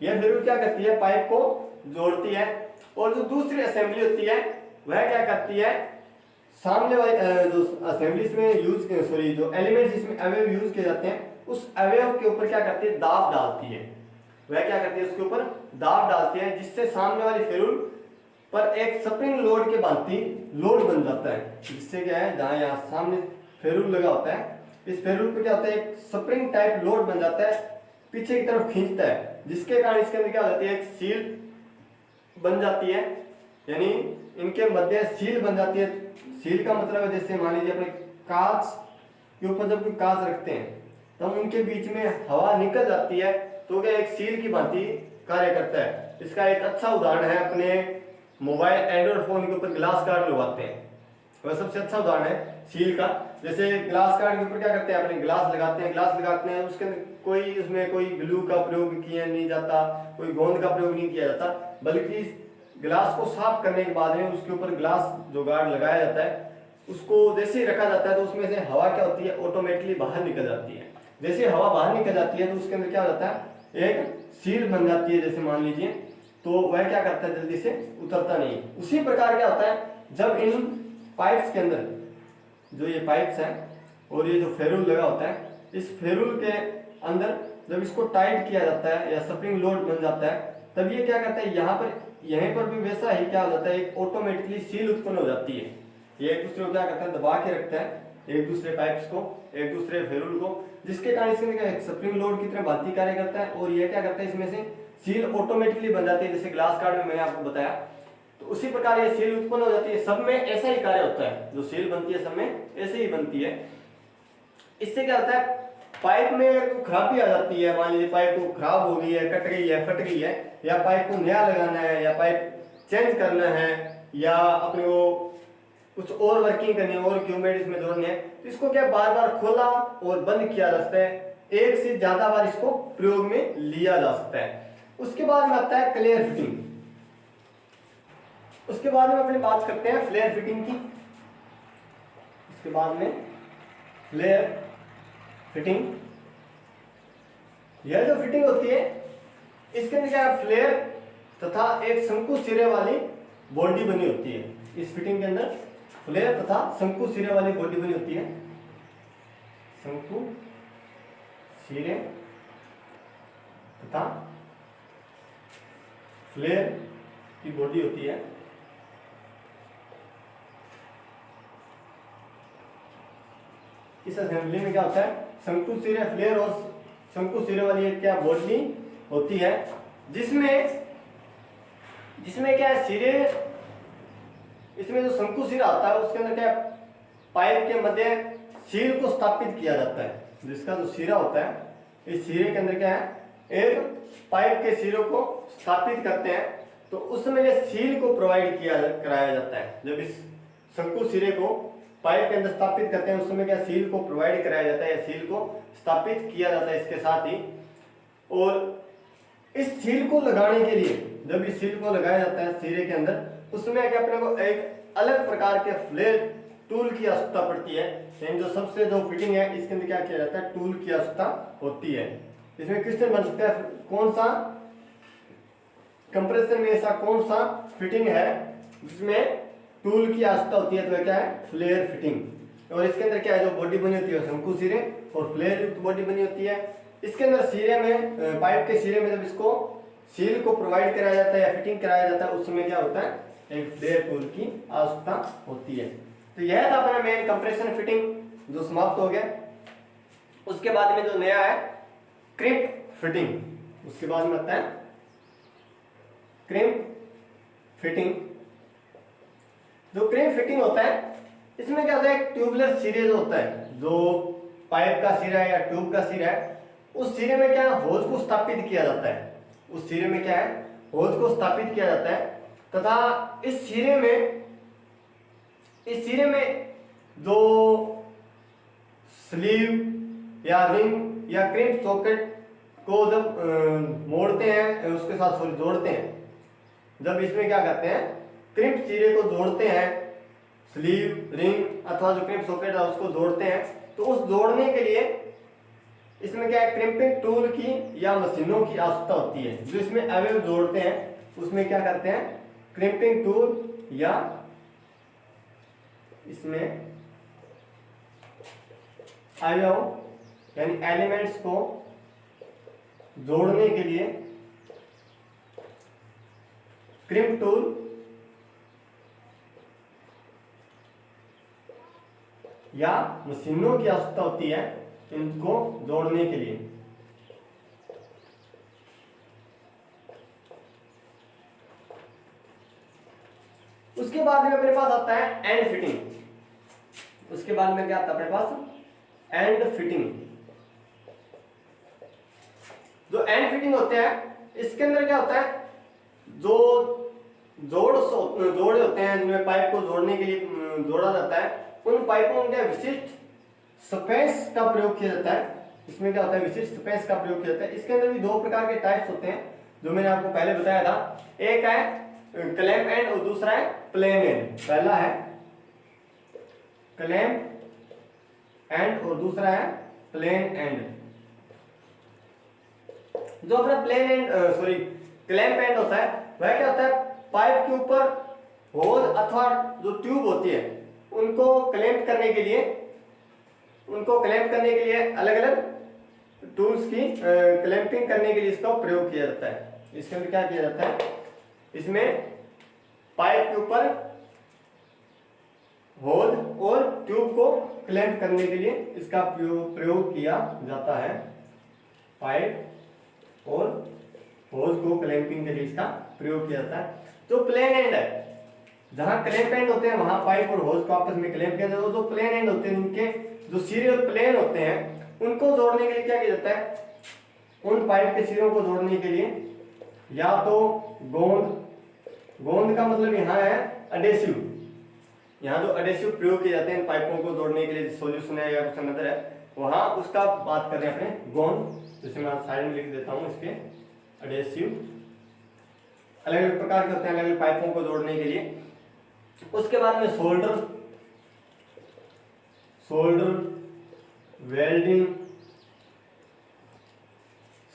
यह फेरुल क्या करती है, पाइप को जोड़ती है। और जो दूसरी असेंबली होती है वह क्या करती है, सामने वाले जो असेंबली में जो एलिमेंट्स इसमें अवयव यूज किए जाते हैं उस अवयव के ऊपर क्या करती है, दाब डालती है। वह क्या करती है, उसके ऊपर दाब डालती है, जिससे सामने वाली फेरुल पर एक स्प्रिंग लोड के भांति लोड बन जाता है। जिससे क्या है, जहां यहाँ सामने फेरुल लगा होता है, इस फेरुल पे क्या होता है, एक स्प्रिंग टाइप लोड बन जाता है, पीछे की तरफ खींचता है, जिसके कारण इसके अंदर क्या हो जाती है, एक सील बन जाती है। यानी इनके मध्य सील बन जाती है। सील का मतलब है, जैसे मान लीजिए अपने कांच के ऊपर जब कोई कांच रखते हैं तो उनके बीच में हवा निकल जाती है, तो क्या एक सील की भांति कार्य करता है। इसका एक अच्छा उदाहरण है, अपने मोबाइल एंड्रॉइड फोन के ऊपर ग्लास गार्ड लगवाते हैं, वह सबसे अच्छा उदाहरण है सील का। जैसे ग्लास गार्ड के ऊपर क्या करते हैं, अपने ग्लास लगाते हैं, उसके अंदर उसमें कोई ग्लू का प्रयोग किया नहीं जाता, कोई गोंद का प्रयोग नहीं किया जाता, बल्कि ग्लास को साफ करने के बाद में उसके ऊपर ग्लास जो गार्ड लगाया जाता है उसको जैसे ही रखा जाता है तो उसमें से हवा क्या होती है, ऑटोमेटिकली बाहर निकल जाती है। जैसे हवा बाहर निकल जाती है तो उसके अंदर क्या हो जाता है, एक सील बन जाती है, जैसे मान लीजिए, तो वह क्या करता है, जल्दी से उतरता नहीं। उसी प्रकार क्या होता है, जब इन पाइप्स के अंदर जो ये पाइप्स हैं और ये जो फेरुल लगा होता है, इस फेरुल के अंदर जब इसको टाइट किया जाता है या स्प्रिंग लोड बन जाता है, तब ये क्या करता है, यहीं पर भी वैसा ही क्या हो जाता है, एक ऑटोमेटिकली सील उत्पन्न हो जाती है। ये एक दूसरे को क्या करता है, दबा के रखता है, एक दूसरे पाइप्स को, एक दूसरे फेरुल को, जिसके कारण इसके अंदर स्प्रिंग लोड की तरह भांति कार्य करता है। और ये क्या करता है, इसमें से सील ऑटोमेटिकली बन जाती है, जैसे ग्लास गार्ड में मैंने आपको बताया। तो उसी प्रकार ये सील उत्पन्न हो जाती है। सब में ऐसा ही कार्य होता है, जो सील बनती है सब में ऐसे ही बनती है। इससे क्या होता है, पाइप में खराबी आ जाती है, मान लीजिए पाइप को खराब हो गई है, कट गई है, फट गई है, या पाइप को नया लगाना है, या पाइप चेंज करना है, या अपने को कुछ और वर्किंग करनी है, और क्यूमेट इसमें जोड़नी है, तो इसको क्या बार बार खोला और बंद किया जा सकता है, एक से ज्यादा बार इसको प्रयोग में लिया जा सकता है। उसके बाद में आता है क्लियर फिटिंग। उसके बाद में अपनी बात करते हैं फ्लेयर फिटिंग की। उसके बाद में फ्लेयर फिटिंग, यह जो फिटिंग होती है इसके अंदर क्या फ्लेयर तथा एक शंकु सिरे वाली बॉडी बनी होती है। इस फिटिंग के अंदर फ्लेयर तथा शंकु सिरे वाली बॉडी बनी होती है। शंकु सिरे तथा फ्लेयर की बॉडी होती है। इस असेंबली में क्या होता है, शंकु सिरे, फ्लेयर और शंकु सिरे वाली एक क्या बॉडी होती है, जिसमें क्या है, सिरे, इसमें जो शंकु सिरा आता है उसके अंदर क्या पाइप के मध्य सील को स्थापित किया जाता है। जिसका जो सिरा होता है, इस सिरे के अंदर क्या है, एक पाइप के सिरों को स्थापित करते हैं, तो उस समय ये सील को प्रोवाइड कराया जाता है। जब इस शंकु सिरे को पाइप के अंदर स्थापित करते हैं उस समय क्या सील को प्रोवाइड कराया जाता है, या सील को स्थापित किया जाता है इसके साथ ही। और इस सील को लगाने के लिए, जब इस सील को लगाया जाता है सिरे के अंदर, उसमें क्या अपने को एक अलग प्रकार के फ्लेयर टूल की आवश्यकता पड़ती है। यानी जो सबसे जो फिटिंग है इसके अंदर क्या किया जाता है, टूल की आवश्यकता होती है। इसमें क्वेश्चन बन सकता है, कौन सा कंप्रेसर में ऐसा कौन सा फिटिंग है जिसमें टूल की आवश्यकता होती है, तो क्या है, फ्लेयर फिटिंग। और इसके अंदर क्या है, जो बॉडी बनी होती है शंकु सिरे और फ्लेयर युक्त बॉडी बनी होती है। इसके अंदर सिरे में, पाइप के सिरे में जब इसको सील को प्रोवाइड कराया जाता है या फिटिंग कराया जाता है, उस समय क्या होता है, एक फ्लेयर टूल की आवश्यकता होती है। तो यह था अपना मेन कंप्रेशन फिटिंग जो समाप्त हो गया। उसके बाद में जो नया है क्रिम्प फिटिंग। उसके बाद में आता है क्रिम्प फिटिंग। जो क्रिम्प फिटिंग होता है, इसमें क्या होता है, एक ट्यूबुलर सिरे जो होता है, जो पाइप का सिरा है या ट्यूब का सिरा है, उस सिरे में क्या होज को स्थापित किया जाता है। उस सिरे में क्या है, होज को स्थापित किया जाता है तथा इस सिरे में जो स्लीव या रिंग या क्रिप सॉकेट को जब मोड़ते हैं, उसके साथ जोड़ते हैं, जब इसमें क्या करते हैं, क्रिप सिरे को जोड़ते हैं, स्लीव रिंग अथवा जो क्रिप सॉकेट है उसको जोड़ते हैं, तो उस जोड़ने के लिए इसमें क्या है, क्रिपिंग टूल की या मशीनों की आवश्यकता होती है। जो इसमें अवयव जोड़ते हैं उसमें क्या करते हैं, क्रिपिंग टूल या इसमें अवयव यानी एलिमेंट्स को जोड़ने के लिए क्रिप टूल या मशीनों की आवश्यकता होती है इनको जोड़ने के लिए। उसके बाद में अपने पास आता है एंड फिटिंग। उसके बाद में क्या आता है अपने पास, एंड फिटिंग। जो एंड फिटिंग होते हैं इसके अंदर क्या होता है, जो जोड़े होते हैं जिनमें पाइप को जोड़ने के लिए जोड़ा जाता है, उन पाइपों में विशिष्ट स्पेस का प्रयोग किया जाता है। इसमें क्या होता है, विशिष्ट स्पेस का प्रयोग किया जाता है। इसके अंदर भी दो प्रकार के टाइप्स होते हैं जो मैंने आपको पहले बताया था। एक है क्लैंप एंड और दूसरा है प्लेन एंड। पहला है क्लैंप एंड और दूसरा है प्लेन एंड। जो अपना प्लेन एंड क्लैंप एंड होता है वह क्या होता है, पाइप के ऊपर होल अथवा जो ट्यूब होती है उनको क्लैंप करने के लिए अलग अलग टूल्स की क्लैंपिंग करने के लिए इसका प्रयोग किया जाता है। इसके अंदर क्या किया जाता है, इसमें पाइप के ऊपर होल और ट्यूब को क्लैंप करने के लिए इसका प्रयोग किया जाता है। पाइप और होल को क्लैंपिंग के लिए इसका प्रयोग किया जाता है। जो प्लेन एंड है, जहां क्लैंप एंड होते हैं वहां पाइप और होल को आपस में क्लैंप किया जाता है। जो प्लेन एंड होते हैं इनके जो सिरे प्लेन होते हैं उनको जोड़ने के लिए क्या किया जाता है, उन पाइप के सिरों को जोड़ने के लिए या तो गोंद का मतलब यहाँ है एडेसिव, यहाँ जो एडेसिव प्रयोग किए जाते हैं पाइपों को जोड़ने के लिए, सॉल्यूशन है या कुछ अंदर है वहां, उसका बात कर रहे हैं अपने गोंद। जैसे मैं साइड में लिख देता हूँ इसके, एडेसिव अलग अलग प्रकार के होते हैं अलग अलग पाइपों को जोड़ने के लिए। उसके बाद में सोल्डर वेल्डिंग,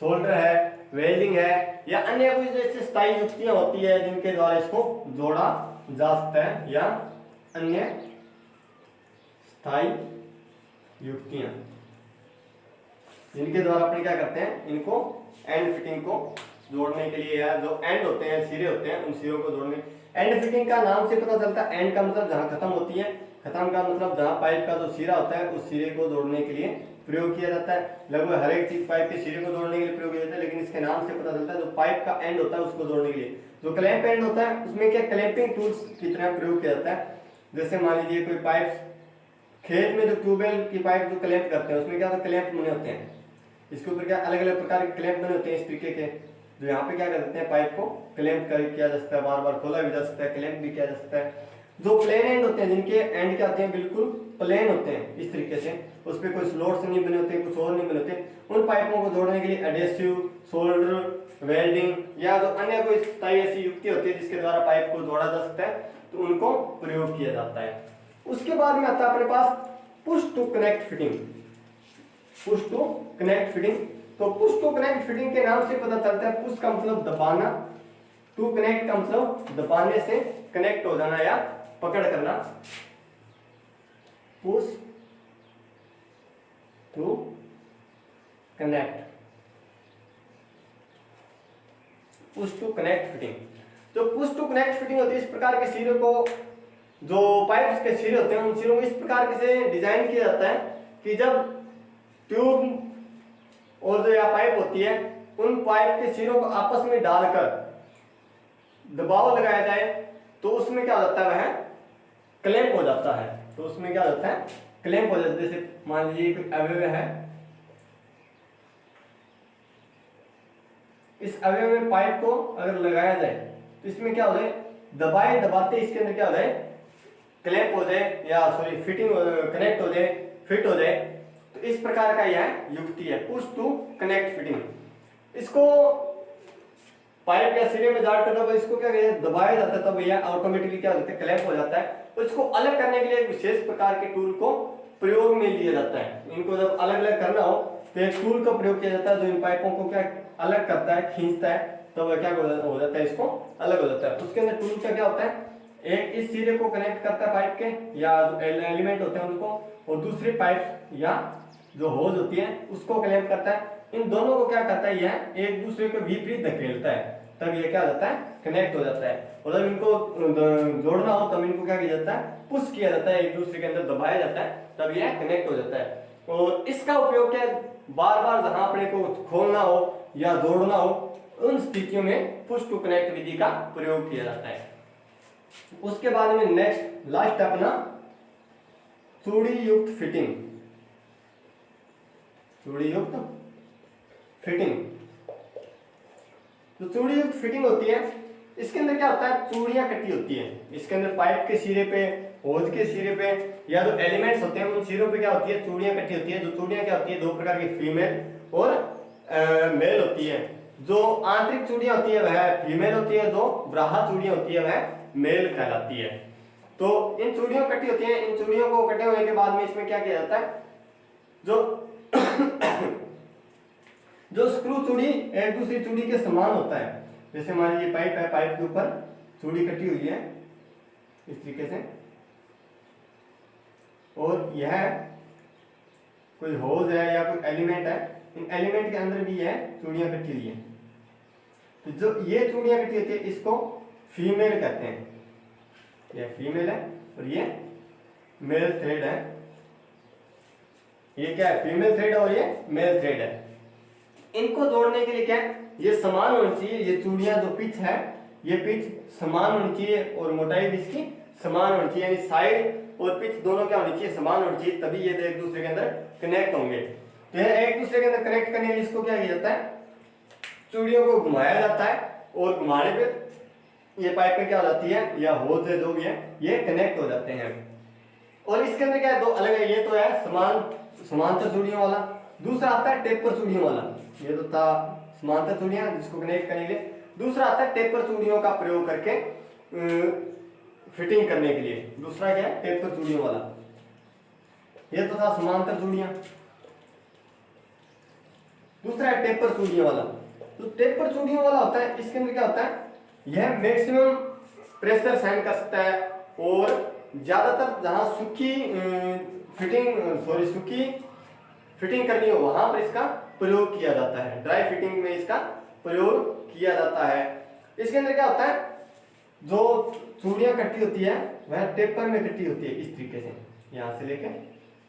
सोल्डर है, वेल्डिंग है या अन्य कोई जैसे स्थायी युक्तियां होती है जिनके द्वारा इसको जोड़ा जा सकता है, या अन्य स्थायी युक्तियां जिनके द्वारा अपने क्या करते हैं, इनको एंड फिटिंग को जोड़ने के लिए, या जो एंड होते हैं सिरे होते हैं उन सिरों को जोड़ने। एंड फिटिंग का नाम से पता चलता है, एंड का मतलब जहां खत्म होती है, खत्म का मतलब जहां पाइप का जो सिरा होता है उस सिरे को जोड़ने के लिए प्रयोग किया जाता है। लगभग हर एक चीज पाइप के सिरे को जोड़ने के लिए प्रयोग किया जाता है, लेकिन इसके नाम से पता चलता है जो पाइप का एंड होता है उसको जोड़ने के लिए। जो क्लैंप एंड होता है उसमें क्या क्लैंपिंग टूल्स की तरह प्रयोग किया जाता है। जैसे मान लीजिए कोई पाइप, खेत में जो ट्यूबवेल की पाइप जो क्लैंप करते हैं उसमें क्या होता है, क्लैंप बने होते हैं, इसके ऊपर क्या अलग अलग प्रकार के क्लैंप बने होते हैं इस तरीके के, जो यहाँ पे क्या कर देते हैं, पाइप को क्लैंप किया जा सकता है, बार बार खोला भी जा सकता है, क्लैंप भी किया जा सकता है। जो प्लेन एंड होते हैं जिनके एंड क्या होते हैं, बिल्कुल प्लेन होते हैं इस तरीके से, उस पर कोई स्लॉट्स नहीं बने होते, कुछ और नहीं बने होते, उन पाइपों को जोड़ने के लिए एडेसिव, सोल्डर, वेल्डिंग या जो अन्य कोई स्थायी ऐसी युक्ति होती है जिसके द्वारा पाइप को जोड़ा जा सकता है, तो उनको प्रयोग किया जाता है। उसके बाद में आता है अपने पास push to connect fitting. Push to connect fitting, तो पुश टू कनेक्ट फिटिंग के नाम से पता चलता है, पुश का मतलब दबाना, टू कनेक्ट का मतलब दबाने से कनेक्ट हो जाना या पकड़ करना। Push to connect, push to connect fitting. जो पुश टू कनेक्ट फिटिंग होती है, इस प्रकार के सिरे को, जो पाइप्स के सिरे होते हैं उन सिरों को इस प्रकार से डिजाइन किया जाता है कि जब ट्यूब और जो या पाइप होती है उन पाइप के सिरों को आपस में डालकर दबाव लगाया जाए तो उसमें क्या होता है, वह क्लैंप हो जाता है। तो उसमें क्या होता है, क्लैंप हो जाता है। जैसे मान लीजिए कोई अवयव है, इस अवयव में पाइप को अगर लगाया जाए तो इसमें क्या हो जाए, दबाए दबाते इसके अंदर क्या हो जाए, क्लैंप हो जाए या सॉरी फिटिंग कनेक्ट हो जाए, फिट हो जाए। तो इस प्रकार का यह युक्ति है, पुश टू कनेक्ट फिटिंग। इसको पाइप या सिरे में जाट करना, इसको क्या कहते हैं, दबाया जाता है तब यह ऑटोमेटिकली क्या हो जाता है, क्लैंप हो जाता है। तो इसको अलग करने के लिए एक विशेष प्रकार के टूल को प्रयोग में लिया जाता है। इनको जब अलग अलग करना हो तो एक टूल का प्रयोग किया जाता है जो इन पाइपों को क्या अलग करता है, खींचता है, तो वह क्या हो जाता है, इसको अलग हो जाता है। उसके अंदर टूल का क्या होता है, एक इस सिरे को कनेक्ट करता है पाइप के या जो एलिमेंट होते हैं उनको, और दूसरी पाइप या जो होज होती है उसको क्लैंप करता है। इन दोनों को क्या करता है, यह एक दूसरे के विपरीत धकेलता है, तब ये क्या हो जाता है, कनेक्ट हो जाता है। और जब इनको जोड़ना हो तब इनको क्या किया जाता है, पुश किया जाता है, एक दूसरे के अंदर दबाया जाता है, तब यह कनेक्ट हो जाता है। और इसका उपयोग क्या, बार बार जहां अपने को खोलना हो या जोड़ना हो उन स्थितियों में पुश टू कनेक्ट विधि का प्रयोग किया जाता है। उसके बाद में नेक्स्ट लास्ट अपना चूड़ी युक्त फिटिंग। चूड़ी युक्त फिटिंग, जो चूड़ी युक्त फिटिंग होती है इसके अंदर क्या होता है, चूड़ियां कटी होती है। इसके अंदर पाइप के सिरे पे, होज के सिरे पे या जो एलिमेंट्स होते हैं उन सिरों पे क्या होती है, चूड़ियां कटी होती है। जो चूड़ियां क्या होती है, दो प्रकार की, फीमेल और मेल होती है। जो आंतरिक चूड़ियां होती है वह फीमेल होती है, जो बाह्य चूड़ियां होती है वह मेल कहलाती है। तो इन चूड़ियों कटी होती है। इन चूड़ियों को कटे होने के बाद में इसमें क्या किया जाता है, जो जो स्क्रू चूड़ी एक दूसरी चूड़ी के समान होता है। जैसे मान लीजिए पाइप है, पाइप के ऊपर चूड़ी कटी हुई है इस तरीके से, और यह कोई होज है या कोई एलिमेंट है, इन एलिमेंट के अंदर भी यह चूड़ियां कटी हुई है। तो जो ये चूड़ियां कटी होती है इसको फीमेल कहते हैं। यह फीमेल है और ये मेल थ्रेड है। ये क्या है, फीमेल थ्रेड और ये मेल थ्रेड है। इनको जोड़ने के लिए क्या है, ये समान होनी चाहिए। ये चूड़ियां जो पिच है, ये पिच समान होनी चाहिए और मोटाई भी इसकी समान होनी चाहिए, यानी साइड और पिच दोनों क्या होनी चाहिए, समान होनी चाहिए, तभी ये एक दूसरे के अंदर कनेक्ट होंगे। तो ये एक दूसरे के अंदर कनेक्ट करने के लिए इसको क्या किया जाता है, चूड़ियों को घुमाया जाता है, और घुमाने पे ये पाइप में क्या हो जाती है, या होज है जो भी है, ये कनेक्ट हो जाते हैं। और इसके अंदर क्या है, दो अलग है। ये तो है समांतर चूड़ियों वाला, दूसरा आता है टेपर चूड़ियों वाला। ये तो था समांतर चूड़ियां जिसको कनेक्ट करने के लिए, दूसरा आता है टेपर चूड़ियों का प्रयोग करके फिटिंग करने के लिए। दूसरा क्या है, टेपर चूड़ियों वाला। ये तो था समांतर चूड़ियां, दूसरा है टेपर चूड़ियों वाला। तो टेपर चूड़ियों वाला होता है, इसके अंदर क्या होता है, यह मैक्सिमम प्रेशर सहन कर सकता है, और ज्यादातर जहां सूखी फिटिंग करनी हो वहां पर इसका प्रयोग किया जाता है। ड्राई फिटिंग में इसका प्रयोग किया जाता है। इसके अंदर क्या होता है, जो चूड़ियां कटी होती है वह टेपर में कटी होती है, इस तरीके से, यहां से लेके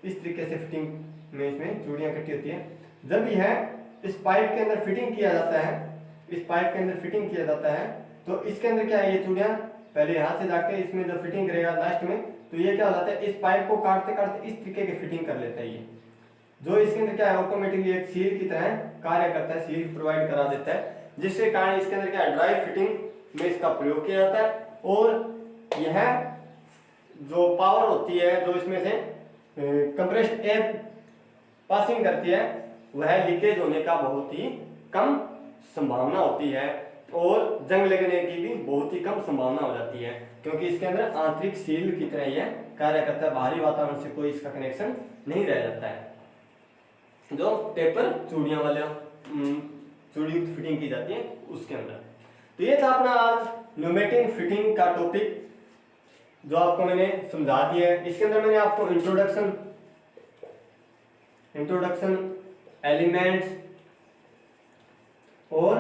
इस तरीके से फिटिंग में इसमें चूड़ियां कटी होती है। जब यह इस पाइप के अंदर फिटिंग किया जाता है, इस पाइप के अंदर फिटिंग किया जाता है, तो इसके अंदर क्या है, ये चूड़ियां पहले यहां से जाके इसमें जो फिटिंग करेगा लास्ट में, तो ये क्या हो जाता है, इस पाइप को काटते काटते इस तरीके की फिटिंग कर लेता है ये, जो इसके अंदर क्या है, ऑटोमेटिकली एक सील की तरह कार्य करता है, सील प्रोवाइड करा देता है, जिसके कारण इसके अंदर क्या है, ड्राई फिटिंग में इसका प्रयोग किया जाता है। और यह जो पावर होती है जो इसमें से कंप्रेस्ड एयर पासिंग करती है, वह लीकेज होने का बहुत ही कम संभावना होती है, और जंग लगने की भी बहुत ही कम संभावना हो जाती है, क्योंकि इसके अंदर आंतरिक सील की तरह यह कार्य करता है, बाहरी वातावरण से कोई इसका कनेक्शन नहीं रह जाता है। जो टेपर चूड़ियां वाले चूड़ी युक्त फिटिंग की जाती है उसके अंदर। तो ये था अपना आज न्यूमेटिक फिटिंग का टॉपिक, जो आपको मैंने समझा दिया है। इसके अंदर मैंने आपको इंट्रोडक्शन, एलिमेंट्स और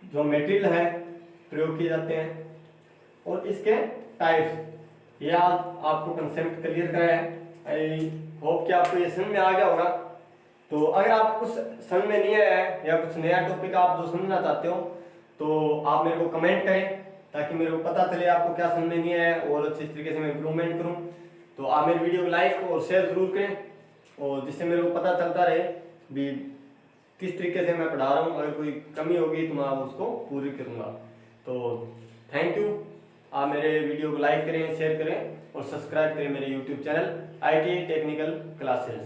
जो मटेरियल है प्रयोग किए जाते हैं और इसके टाइप्स, ये आज आपको कंसेप्ट क्लियर कराया है। आई होप कि आपको ये समझ में आ गया होगा। तो अगर आप कुछ समझ में नहीं आया है या कुछ नया टॉपिक आप जो समझना चाहते हो, तो आप मेरे को कमेंट करें, ताकि मेरे को पता चले आपको क्या समझ में नहीं आया और अच्छी तरीके से मैं इम्प्रूवमेंट करूं। तो आप मेरी वीडियो को लाइक और शेयर जरूर करें, और जिससे मेरे को पता चलता रहे भी किस तरीके से मैं पढ़ा रहा हूँ, अगर कोई कमी होगी तो मैं उसको पूरी करूँगा। तो थैंक यू। आप मेरे वीडियो को लाइक करें, शेयर करें और सब्सक्राइब करें मेरे YouTube channel ITI technical classes.